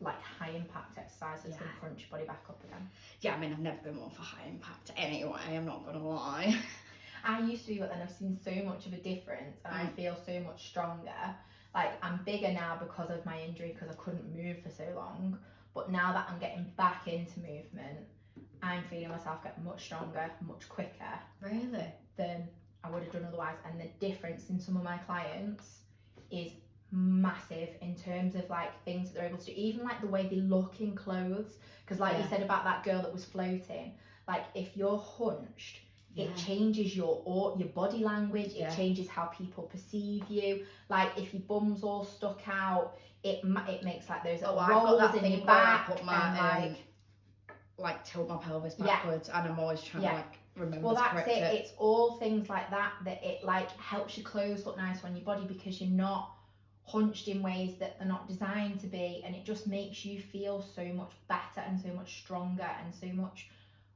Speaker 1: like high impact exercise that's going to crunch your body back up again.
Speaker 2: Yeah, I mean, I've never been one for high impact anyway, I'm not gonna lie.
Speaker 1: I used to be, but then I've seen so much of a difference, and I feel so much stronger. Like, I'm bigger now because of my injury, because I couldn't move for so long, but now that I'm getting back into movement, I'm feeling myself get much stronger, much quicker.
Speaker 2: Really?
Speaker 1: Than I would have done otherwise. And the difference in some of my clients is massive in terms of like things that they're able to do, even like the way they look in clothes, because like you said about that girl that was floating, like if you're hunched, it changes your body language, it changes how people perceive you. Like if your bum's all stuck out, it makes like those rolls in your back,
Speaker 2: put my like tilt my pelvis backwards, and I'm always trying to like remember.
Speaker 1: Well,
Speaker 2: to
Speaker 1: that's
Speaker 2: correct
Speaker 1: it. It's all things like that it like helps your clothes look nice on your body, because you're not hunched in ways that they're not designed to be, and it just makes you feel so much better and so much stronger and so much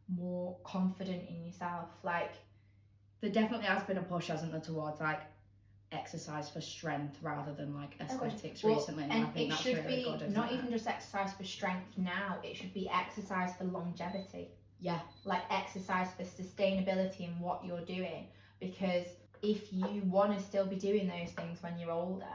Speaker 1: more confident in yourself. Like,
Speaker 2: there definitely has been a push, hasn't there, towards like exercise for strength rather than like aesthetics recently, and I think that's really good.
Speaker 1: Not even just exercise for strength now, it should be exercise for longevity. Like exercise for sustainability in what you're doing, because if you want to still be doing those things when you're older,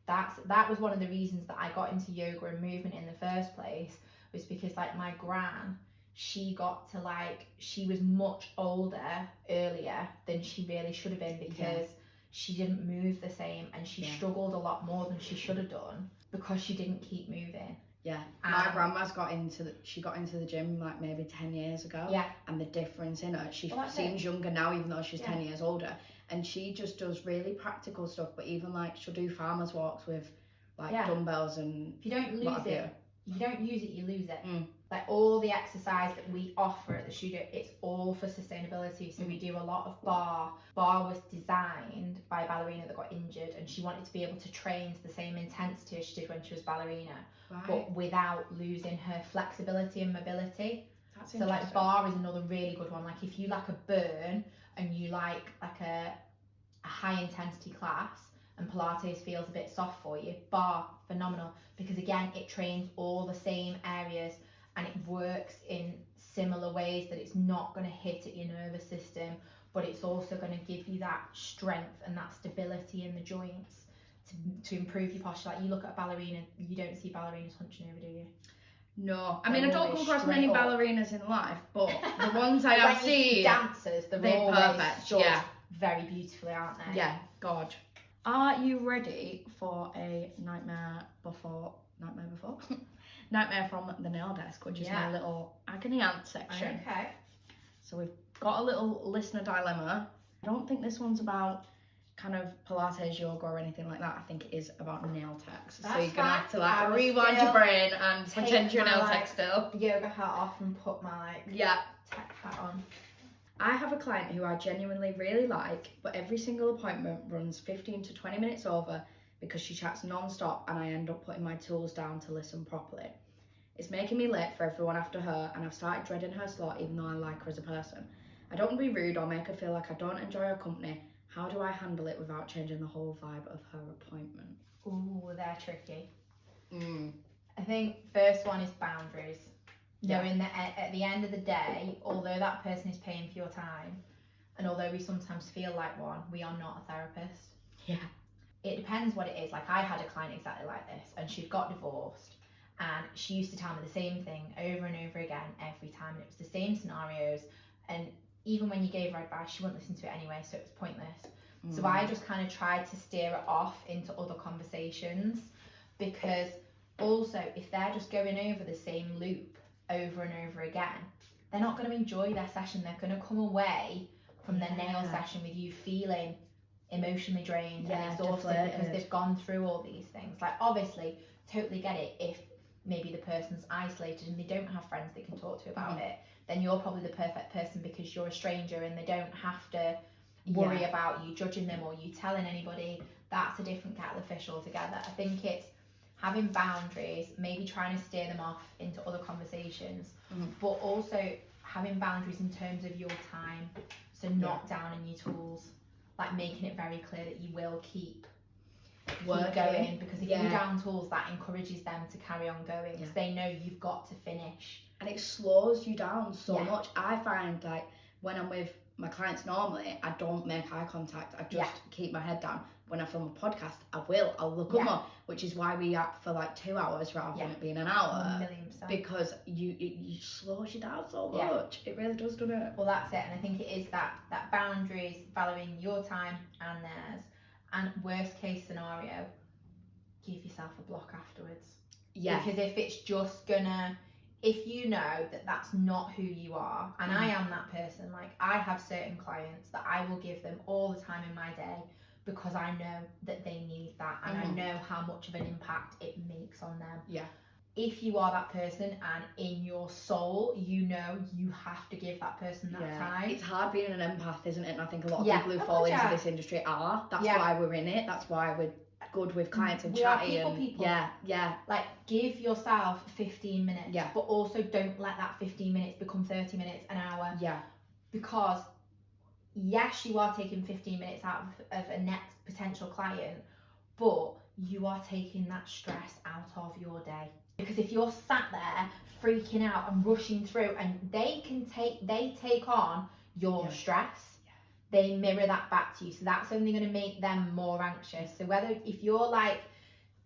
Speaker 1: that was one of the reasons that I got into yoga and movement in the first place, was because like my gran, she got to like, she was much older earlier than she really should have been, because she didn't move the same, and she struggled a lot more than she should have done because she didn't keep moving.
Speaker 2: My grandma's got into the gym like maybe 10 years ago, and the difference in her, she seems younger now even though she's 10 years older, and she just does really practical stuff, but even like she'll do farmers walks with like dumbbells, and
Speaker 1: if you don't lose it, you don't use it, you lose it. Like all the exercise that we offer at the studio, it's all for sustainability. So we do a lot of bar. Bar was designed by a ballerina that got injured, and she wanted to be able to train to the same intensity as she did when she was ballerina, but without losing her flexibility and mobility. So like bar is another really good one. Like if you like a burn and you like a high intensity class, and Pilates feels a bit soft for you, bar, phenomenal, because again, it trains all the same areas, and it works in similar ways, that it's not going to hit at your nervous system, but it's also going to give you that strength and that stability in the joints to improve your posture. Like you look at a ballerina, you don't see ballerinas hunching over, do you?
Speaker 2: No, I mean, I don't come across many ballerinas in life, but the ones I have seen,
Speaker 1: dancers, they're always
Speaker 2: perfect,
Speaker 1: stood very beautifully, aren't they?
Speaker 2: Yeah, God. Are you ready for a nightmare from the nail desk, which is my little agony aunt section?
Speaker 1: Okay.
Speaker 2: So we've got a little listener dilemma. I don't think this one's about kind of Pilates, yoga, or anything like that, I think it is about nail techs. So
Speaker 1: That's
Speaker 2: you're gonna have to
Speaker 1: fine.
Speaker 2: like
Speaker 1: I will
Speaker 2: rewind
Speaker 1: still
Speaker 2: your brain and
Speaker 1: take
Speaker 2: pretend you're a
Speaker 1: my,
Speaker 2: nail
Speaker 1: like,
Speaker 2: tech still.
Speaker 1: yoga hat off and put my like
Speaker 2: Yeah.
Speaker 1: tech hat on.
Speaker 2: I have a client who I genuinely really like, but every single appointment runs 15 to 20 minutes over because she chats non-stop and I end up putting my tools down to listen properly. It's making me late for everyone after her, and I've started dreading her slot even though I like her as a person. I don't want to be rude or make her feel like I don't enjoy her company. How do I handle it without changing the whole vibe of her appointment?
Speaker 1: Ooh, they're tricky.
Speaker 2: Mm.
Speaker 1: I think first one is boundaries.
Speaker 2: Yeah.
Speaker 1: Knowing that at the end of the day, although that person is paying for your time, and although we sometimes feel like one, we are not a therapist.
Speaker 2: Yeah.
Speaker 1: It depends what it is. Like, I had a client exactly like this, and she'd got divorced, and she used to tell me the same thing over and over again every time, and it was the same scenarios, and even when you gave her advice, she wouldn't listen to it anyway, so it was pointless. So I just kind of tried to steer it off into other conversations, because also if they're just going over the same loop over and over again, they're not going to enjoy their session. They're going to come away from their nail session with you feeling emotionally drained and exhausted because they've gone through all these things. Like, obviously, totally get it if maybe the person's isolated and they don't have friends they can talk to about it, then you're probably the perfect person because you're a stranger and they don't have to worry about you judging them or you telling anybody. That's a different kettle of fish altogether. I think it's having boundaries, maybe trying to steer them off into other conversations, but also having boundaries in terms of your time. So not downing your tools, like making it very clear that you will keep going, because if you down tools, that encourages them to carry on going because they know you've got to finish.
Speaker 2: And it slows you down so much. I find, like, when I'm with my clients normally, I don't make eye contact. I just keep my head down. When I film a podcast, I'll look up more, which is why we act for like 2 hours rather than it being an hour.
Speaker 1: 1,000,000%.
Speaker 2: Because it slows you down so much. It really does, doesn't it?
Speaker 1: Well, that's it. And I think it is that boundaries, valuing your time and theirs. And worst case scenario, give yourself a block afterwards. Yeah. Because if it's just gonna, if you know that that's not who you are, and I am that person, like, I have certain clients that I will give them all the time in my day because I know that they need that, and I know how much of an impact it makes on them. Yeah. If you are that person and in your soul you know you have to give that person that time. It's
Speaker 2: hard being an empath, isn't it? And I think a lot of people who fall into this industry are. That's why we're in it. That's why we're good with clients and chatty.
Speaker 1: People. Like, give yourself 15 minutes, but also don't let that 15 minutes become 30 minutes, an hour. Yeah. Because yes, you are taking 15 minutes out of a next potential client, but you are taking that stress out of your day. Because if you're sat there freaking out and rushing through, and they take on your stress, they mirror that back to you. So that's only going to make them more anxious. So if you're like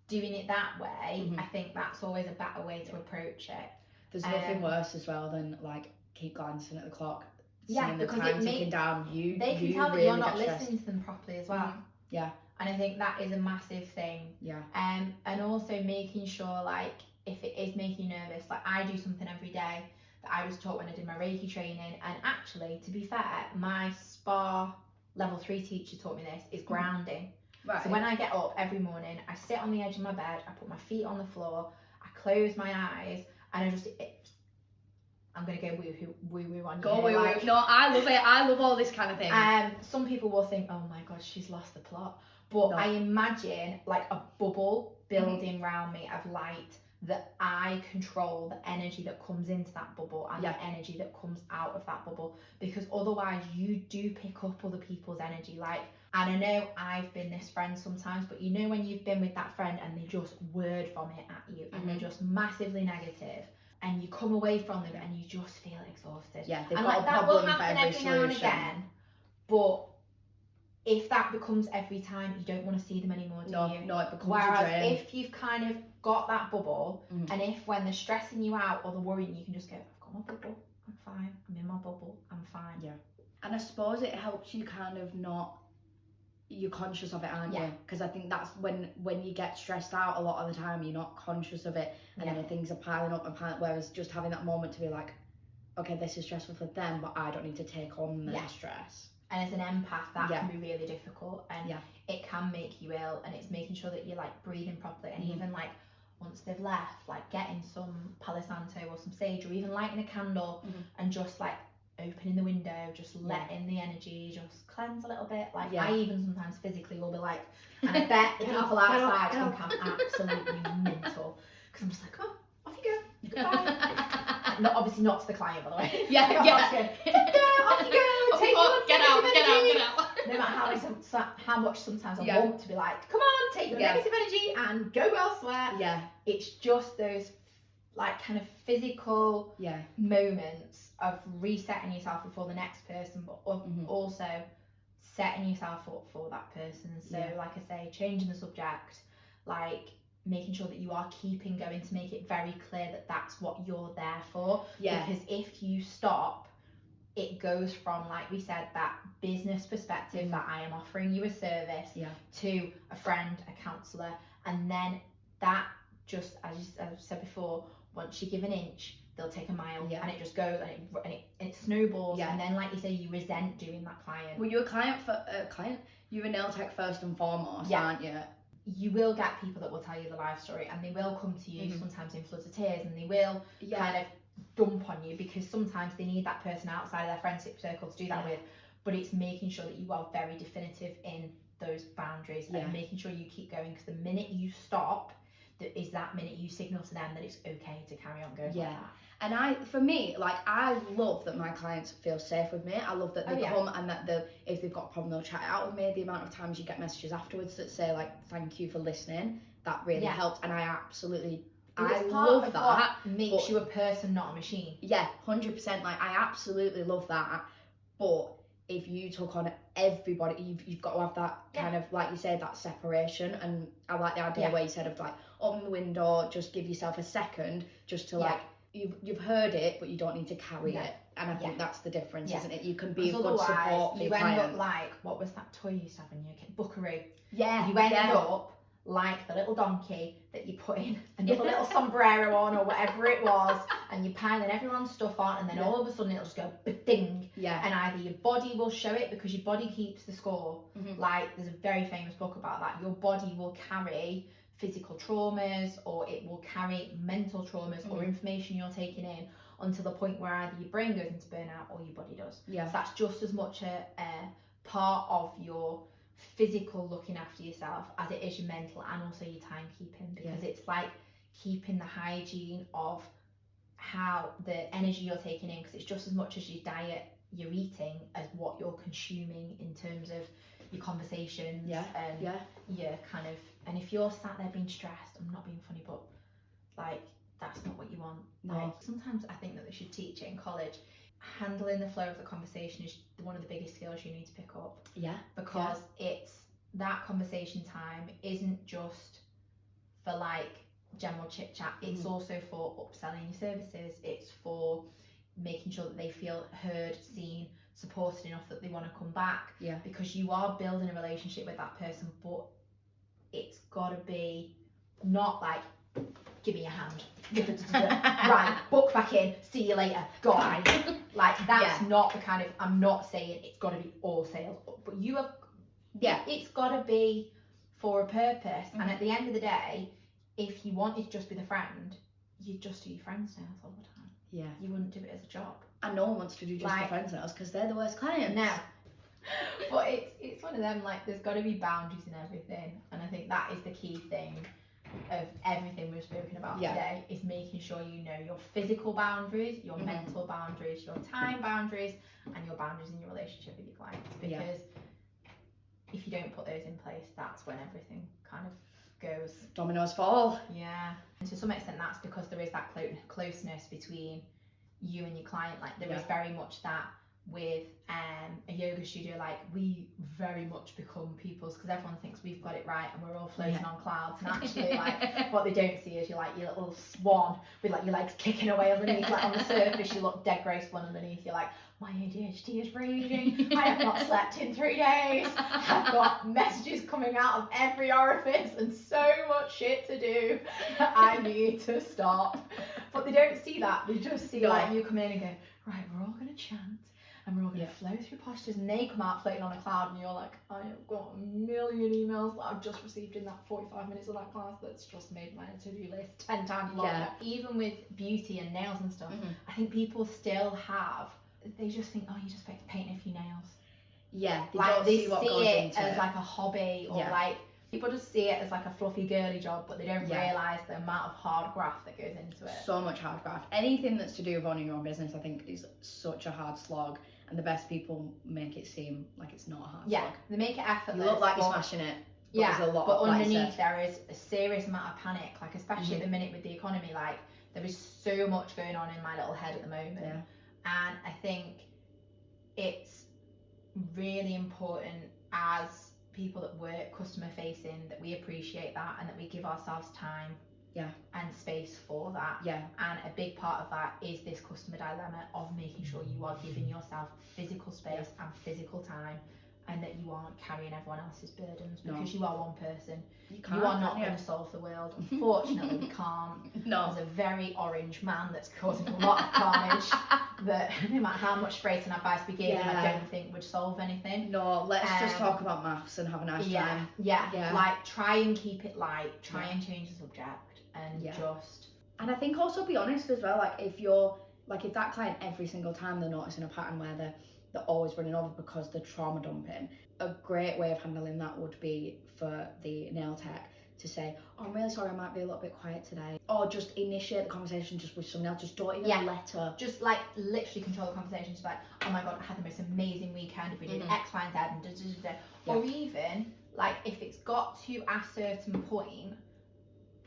Speaker 1: doing it that way, I think that's always a better way to approach it.
Speaker 2: There's nothing worse as well than like keep glancing at the clock, seeing the time ticking down. They can tell that you're not listening
Speaker 1: to them properly as well.
Speaker 2: Yeah.
Speaker 1: And I think that is a massive thing. Yeah. And also making sure, like, if it is making you nervous, like, I do something every day that I was taught when I did my Reiki training, and actually, to be fair, my spa level 3 teacher taught me this, is grounding. Right. So when I get up every morning, I sit on the edge of my bed, I put my feet on the floor, I close my eyes, and I'm going to go woo-woo on you.
Speaker 2: Go woo-woo. Like, no, I love it. I love all this kind of thing.
Speaker 1: Some people will think, oh my God, she's lost the plot. But I imagine like a bubble building around me of light, that I control the energy that comes into that bubble and the energy that comes out of that bubble, because otherwise you do pick up other people's energy. Like, and I know I've been this friend sometimes, but you know when you've been with that friend and they just word vomit at you and they're just massively negative, and you come away from them and you just feel exhausted.
Speaker 2: Yeah, they've got a problem for every solution.
Speaker 1: Now and again, but if that becomes every time, you don't want to see them anymore, do you?
Speaker 2: No, it becomes
Speaker 1: Whereas
Speaker 2: a drain.
Speaker 1: if you've kind of got that bubble, and if when they're stressing you out or they're worrying, you can just go, I've got my bubble, I'm fine, I'm in my bubble, I'm fine.
Speaker 2: Yeah. And I suppose it helps you kind of not, you're conscious of it, aren't you? Because I think that's when you get stressed out a lot of the time, you're not conscious of it, and then things are piling up, whereas just having that moment to be like, okay, this is stressful for them, but I don't need to take on their stress.
Speaker 1: And as an empath, that
Speaker 2: Yeah.
Speaker 1: can be really difficult, and
Speaker 2: Yeah.
Speaker 1: it can make you ill. And it's making sure that you're like breathing properly, and even like once they've left, like getting some Palo Santo or some sage, or even lighting a candle and just like opening the window, just letting the energy just cleanse a little bit. Like I even sometimes physically will be like, and I bet the people outside think I'm absolutely mental, because I'm just like, oh, off you go, goodbye. Not obviously not to the client, by the way.
Speaker 2: Yeah.
Speaker 1: Off you go, take your
Speaker 2: Get out.
Speaker 1: No matter how much sometimes I want to be like, come on, take your negative energy and go elsewhere.
Speaker 2: Yeah.
Speaker 1: It's just those like kind of physical moments of resetting yourself before the next person, but also setting yourself up for that person. So like I say, changing the subject, like making sure that you are keeping going to make it very clear that that's what you're there for. Because if you stop, it goes from, like we said, that business perspective that I am offering you a service to a friend, a counsellor, and then that just, as I've said before, once you give an inch, they'll take a mile, and it just goes and it snowballs, and then, like you say, you resent doing that client.
Speaker 2: Well, you're a client. You're a nail tech first and foremost, aren't you?
Speaker 1: You will get people that will tell you the life story, and they will come to you sometimes in floods of tears, and they will kind of dump on you, because sometimes they need that person outside of their friendship circle to do that with. But it's making sure that you are very definitive in those boundaries and making sure you keep going, because the minute you stop, that is that minute you signal to them that it's okay to carry on going like that.
Speaker 2: And I love that my clients feel safe with me. I love that they come, and that if they've got a problem, they'll chat it out with me. The amount of times you get messages afterwards that say like, thank you for listening, that really helps. And I love that.
Speaker 1: What makes you a person, not a machine.
Speaker 2: 100%. Like, I absolutely love that. But if you took on everybody, you've got to have that kind of, like you said, that separation. And I like the idea where you said of like, open the window, just give yourself a second just to like, you've heard it, but you don't need to carry it. And I think that's the difference, isn't it? You can be a good support for your client.
Speaker 1: You end up like, what was that toy you used to have in your kid? Buckaroo. You end up like the little donkey that you put in another little sombrero on, or whatever it was, and you're piling everyone's stuff on, and then all of a sudden it'll just go ding, and either your body will show it, because your body keeps the score. Like, there's a very famous book about that. Your body will carry physical traumas, or it will carry mental traumas or information you're taking in, until the point where either your brain goes into burnout or your body does. So that's just as much a part of your physical looking after yourself as it is your mental, and also your timekeeping, because it's like keeping the hygiene of how the energy you're taking in, because it's just as much as your diet you're eating as what you're consuming in terms of your conversations and your kind of, and if you're sat there being stressed, I'm not being funny, but like, that's not what you want. Like, sometimes I think that they should teach it in college. Handling the flow of the conversation is one of the biggest skills you need to pick up. Because it's that conversation time isn't just for like general chit chat. It's also for upselling your services. It's for making sure that they feel heard, seen, supported enough that they want to come back. Because you are building a relationship with that person, but it's got to be not like, give me your hand. Right, book back in, see you later, bye. Like, that's not the kind of, I'm not saying it's got to be all sales, but you have, it's got to be for a purpose. And at the end of the day, if you wanted to just be the friend, you'd just do your friends nails all the time. You wouldn't do it as a job.
Speaker 2: And no one wants to do just the friends nails, because they're the worst clients.
Speaker 1: No. But it's one of them, like, there's got to be boundaries in everything. And I think that is the key thing of everything we've spoken about today, is making sure you know your physical boundaries, your mental boundaries, your time boundaries, and your boundaries in your relationship with your clients. Because if you don't put those in place, that's when everything kind of goes.
Speaker 2: Dominoes fall.
Speaker 1: And to some extent, that's because there is that closeness between you and your client. Like, there is very much that with a yoga studio. Like, we very much become people's, because everyone thinks we've got it right and we're all floating on clouds, and actually like what they don't see is you're like your little swan with like your legs kicking away underneath. Like, on the surface you look dead graceful, and underneath you're like, my ADHD is raging, I have not slept in 3 days, I've got messages coming out of every orifice and so much shit to do, I need to stop. But they don't see that. They just see like you come in and go, right, we're all going to chant, and we're all going to flow through postures, and they come out floating on a cloud, and you're like, I have got a million emails that I've just received in that 45 minutes of that class that's just made my to-do list 10 times longer. Even with beauty and nails and stuff, I think people still they just think, oh, you just paint a few nails.
Speaker 2: Yeah, they
Speaker 1: like
Speaker 2: don't
Speaker 1: they
Speaker 2: see what
Speaker 1: see
Speaker 2: goes
Speaker 1: it
Speaker 2: into
Speaker 1: as
Speaker 2: it.
Speaker 1: like a hobby, or like people just see it as like a fluffy girly job, but they don't realise the amount of hard graft that goes into it.
Speaker 2: So much hard graft. Anything that's to do with owning your own business, I think, is such a hard slog, and the best people make it seem like it's not a hard slog.
Speaker 1: They make it effortless.
Speaker 2: You look like you're smashing it. But there's a lot,
Speaker 1: but
Speaker 2: like
Speaker 1: underneath there is a serious amount of panic, like especially at the minute with the economy, like there is so much going on in my little head at the moment. And I think it's really important as people that work customer facing that we appreciate that, and that we give ourselves time and space for that. And a big part of that is this customer dilemma of making sure you are giving yourself physical space and physical time, and that you aren't carrying everyone else's burdens, because you are one person. You are not going to solve the world. Unfortunately, we can't. There's a very orange man that's causing a lot of carnage that no matter how much spray and advice we gave him, I don't think would solve anything.
Speaker 2: Let's just talk about maths and have a nice time.
Speaker 1: Like, try and keep it light. Try and change the subject, and just...
Speaker 2: And I think also be honest as well, like if that client every single time they're noticing a pattern where they're always running over because they're trauma dumping, a great way of handling that would be for the nail tech to say, oh, I'm really sorry, I might be a little bit quiet today. Or just initiate the conversation just with someone else. Just don't even let her.
Speaker 1: Just like literally control the conversation. Just like, oh my God, I had the most amazing weekend. We did X, Y, and Z, and da-da-da-da. Or even like if it's got to a certain point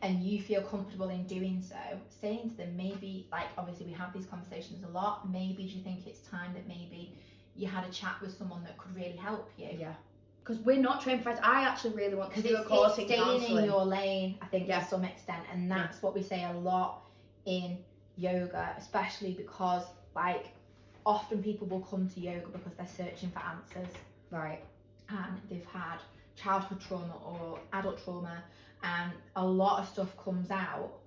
Speaker 1: and you feel comfortable in doing so, saying to them, maybe, like, obviously we have these conversations a lot, maybe do you think it's time that maybe you had a chat with someone that could really help you?
Speaker 2: Because we're not trained professionals. I actually really want to do a course in counselling.
Speaker 1: Staying in your lane, I think, to some extent, and that's what we say a lot in yoga, especially because, like, often people will come to yoga because they're searching for answers. And they've had childhood trauma or adult trauma, and a lot of stuff comes out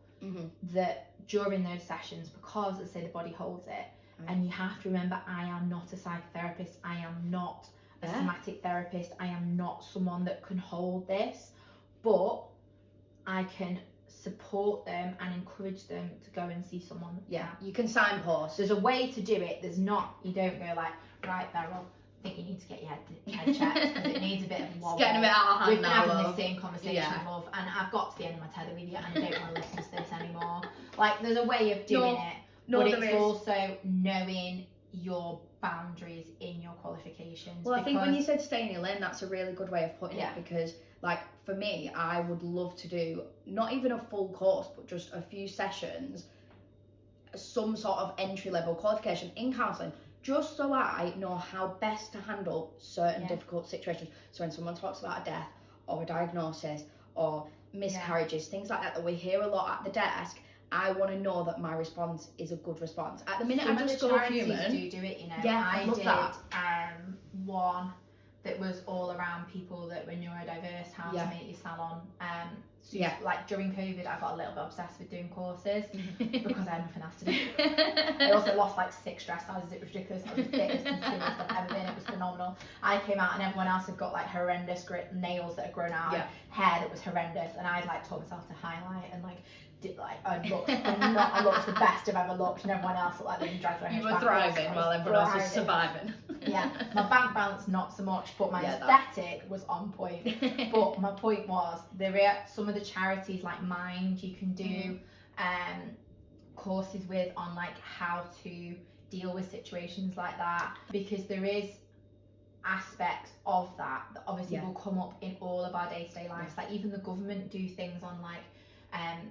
Speaker 1: that during those sessions, because, let's say, the body holds it, and you have to remember, I am not a psychotherapist, I am not a somatic therapist, I am not someone that can hold this, but I can support them and encourage them to go and see someone.
Speaker 2: You can signpost.
Speaker 1: There's a way to do it. There's not, you don't go like, right, Beryl, I think you need to get your head checked, because it needs a bit of a wobble.
Speaker 2: It's getting a bit out of hand.
Speaker 1: We've been having this same conversation, love, and I've got to the end of my tether with you, and I don't want to listen to this anymore. Like, there's a way of doing it, but it's also knowing your boundaries in your qualifications.
Speaker 2: Well, I think when you said stay in your lane, that's a really good way of putting it, because, like, for me, I would love to do not even a full course, but just a few sessions, some sort of entry-level qualification in counselling, just so I know how best to handle certain difficult situations. So when someone talks about a death or a diagnosis or miscarriages, things like that we hear a lot at the desk, I want to know that my response is a good response. At the minute,
Speaker 1: some
Speaker 2: I just
Speaker 1: of the
Speaker 2: go human.
Speaker 1: Do it, you know.
Speaker 2: I love
Speaker 1: did
Speaker 2: that.
Speaker 1: One that was all around people that were neurodiverse, how to make your salon. Like during COVID, I got a little bit obsessed with doing courses because I had nothing else to do. I also lost like 6 dress sizes. It was ridiculous. I was the fittest and skinniest I've ever been. It was phenomenal. I came out and everyone else had got like horrendous nails that had grown out, and hair that was horrendous, and I'd like taught myself to highlight and I looked the best I've ever looked, and everyone else looked like they'd been dragged their heads back.
Speaker 2: You were thriving while everyone else was surviving.
Speaker 1: My bank balance not so much, but my aesthetic was on point. But my point was, there are some of the charities like Mind you can do courses with on like how to deal with situations like that, because there is aspects of that obviously will come up in all of our day-to-day lives. Like even the government do things on like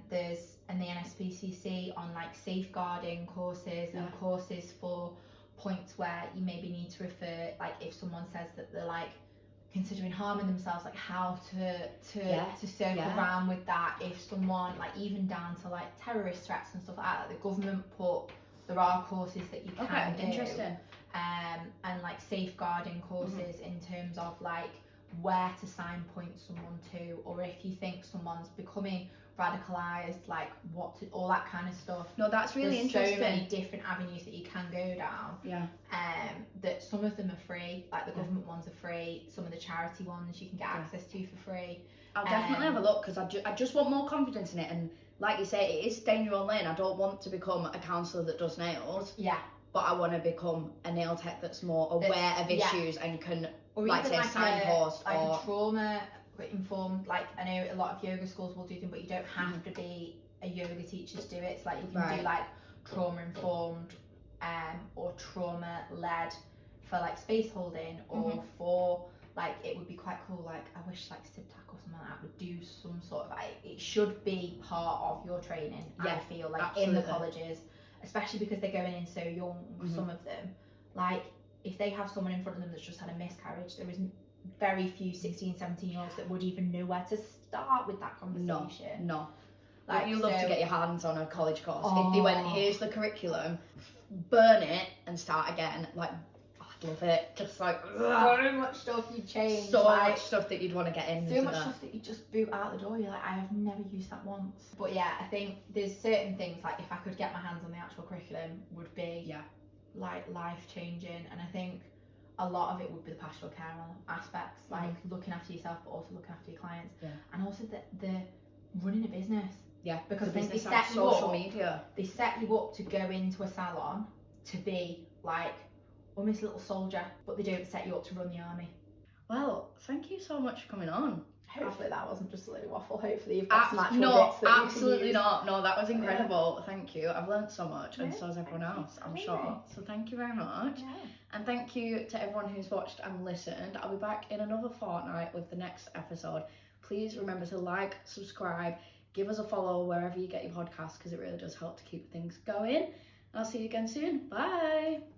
Speaker 1: there's the NSPCC on like safeguarding courses and courses for points where you maybe need to refer, like if someone says that they're like considering harming themselves, like how to circle around with that. If someone, like even down to like terrorist threats and stuff like that, the government there are courses that you can do.
Speaker 2: Interesting.
Speaker 1: And like safeguarding courses in terms of like where to signpoint someone to, or if you think someone's becoming radicalized, like all that kind of stuff.
Speaker 2: No, that's really
Speaker 1: There's
Speaker 2: interesting.
Speaker 1: so many different avenues that you can go down.
Speaker 2: Yeah.
Speaker 1: That some of them are free, like the government ones are free. Some of the charity ones you can get access to for free.
Speaker 2: I'll definitely have a look, because I just want more confidence in it. And like you say, it is stay in your own lane. I don't want to become a counsellor that does nails.
Speaker 1: Yeah.
Speaker 2: But I want to become a nail tech that's more aware of issues and can,
Speaker 1: or
Speaker 2: like
Speaker 1: even
Speaker 2: say, signpost
Speaker 1: a trauma informed. Like, I know a lot of yoga schools will do them, but you don't have to be a yoga teacher to do it. It's like you can do like trauma informed or trauma led for like space holding, or for like, it would be quite cool. Like, I wish like SIBTAC or something like that would do some sort of, like, it should be part of your training. I feel like in the colleges, especially because they're going in so young, some of them, like if they have someone in front of them that's just had a miscarriage, there is very few 16, 17-year-olds that would even know where to start with that conversation.
Speaker 2: No.
Speaker 1: Like,
Speaker 2: you love to get your hands on a college course. If they went, here's the curriculum, burn it and start again, like, I'd love it. Just like,
Speaker 1: so much stuff you'd change.
Speaker 2: So much stuff that you'd want to get in.
Speaker 1: So much stuff that you just boot out the door. You're like, I have never used that once. But yeah, I think there's certain things, like if I could get my hands on the actual curriculum, would be like life changing. And I think a lot of it would be the pastoral care aspects, like looking after yourself, but also looking after your clients. And also the running a business. Because
Speaker 2: the
Speaker 1: they
Speaker 2: business
Speaker 1: set you
Speaker 2: social
Speaker 1: up,
Speaker 2: media.
Speaker 1: They set you up to go into a salon to be like almost a little soldier, but they don't set you up to run the army.
Speaker 2: Well, thank you so much for coming on.
Speaker 1: Hopefully that wasn't just a little waffle. Hopefully you've got some actual
Speaker 2: no,
Speaker 1: bits that
Speaker 2: absolutely
Speaker 1: you
Speaker 2: not. No, that was incredible. Thank you. I've learned so much, and so has everyone else, I'm sure. So thank you very much. And thank you to everyone who's watched and listened. I'll be back in another fortnight with the next episode. Please remember to like, subscribe, give us a follow wherever you get your podcasts, because it really does help to keep things going. I'll see you again soon. Bye.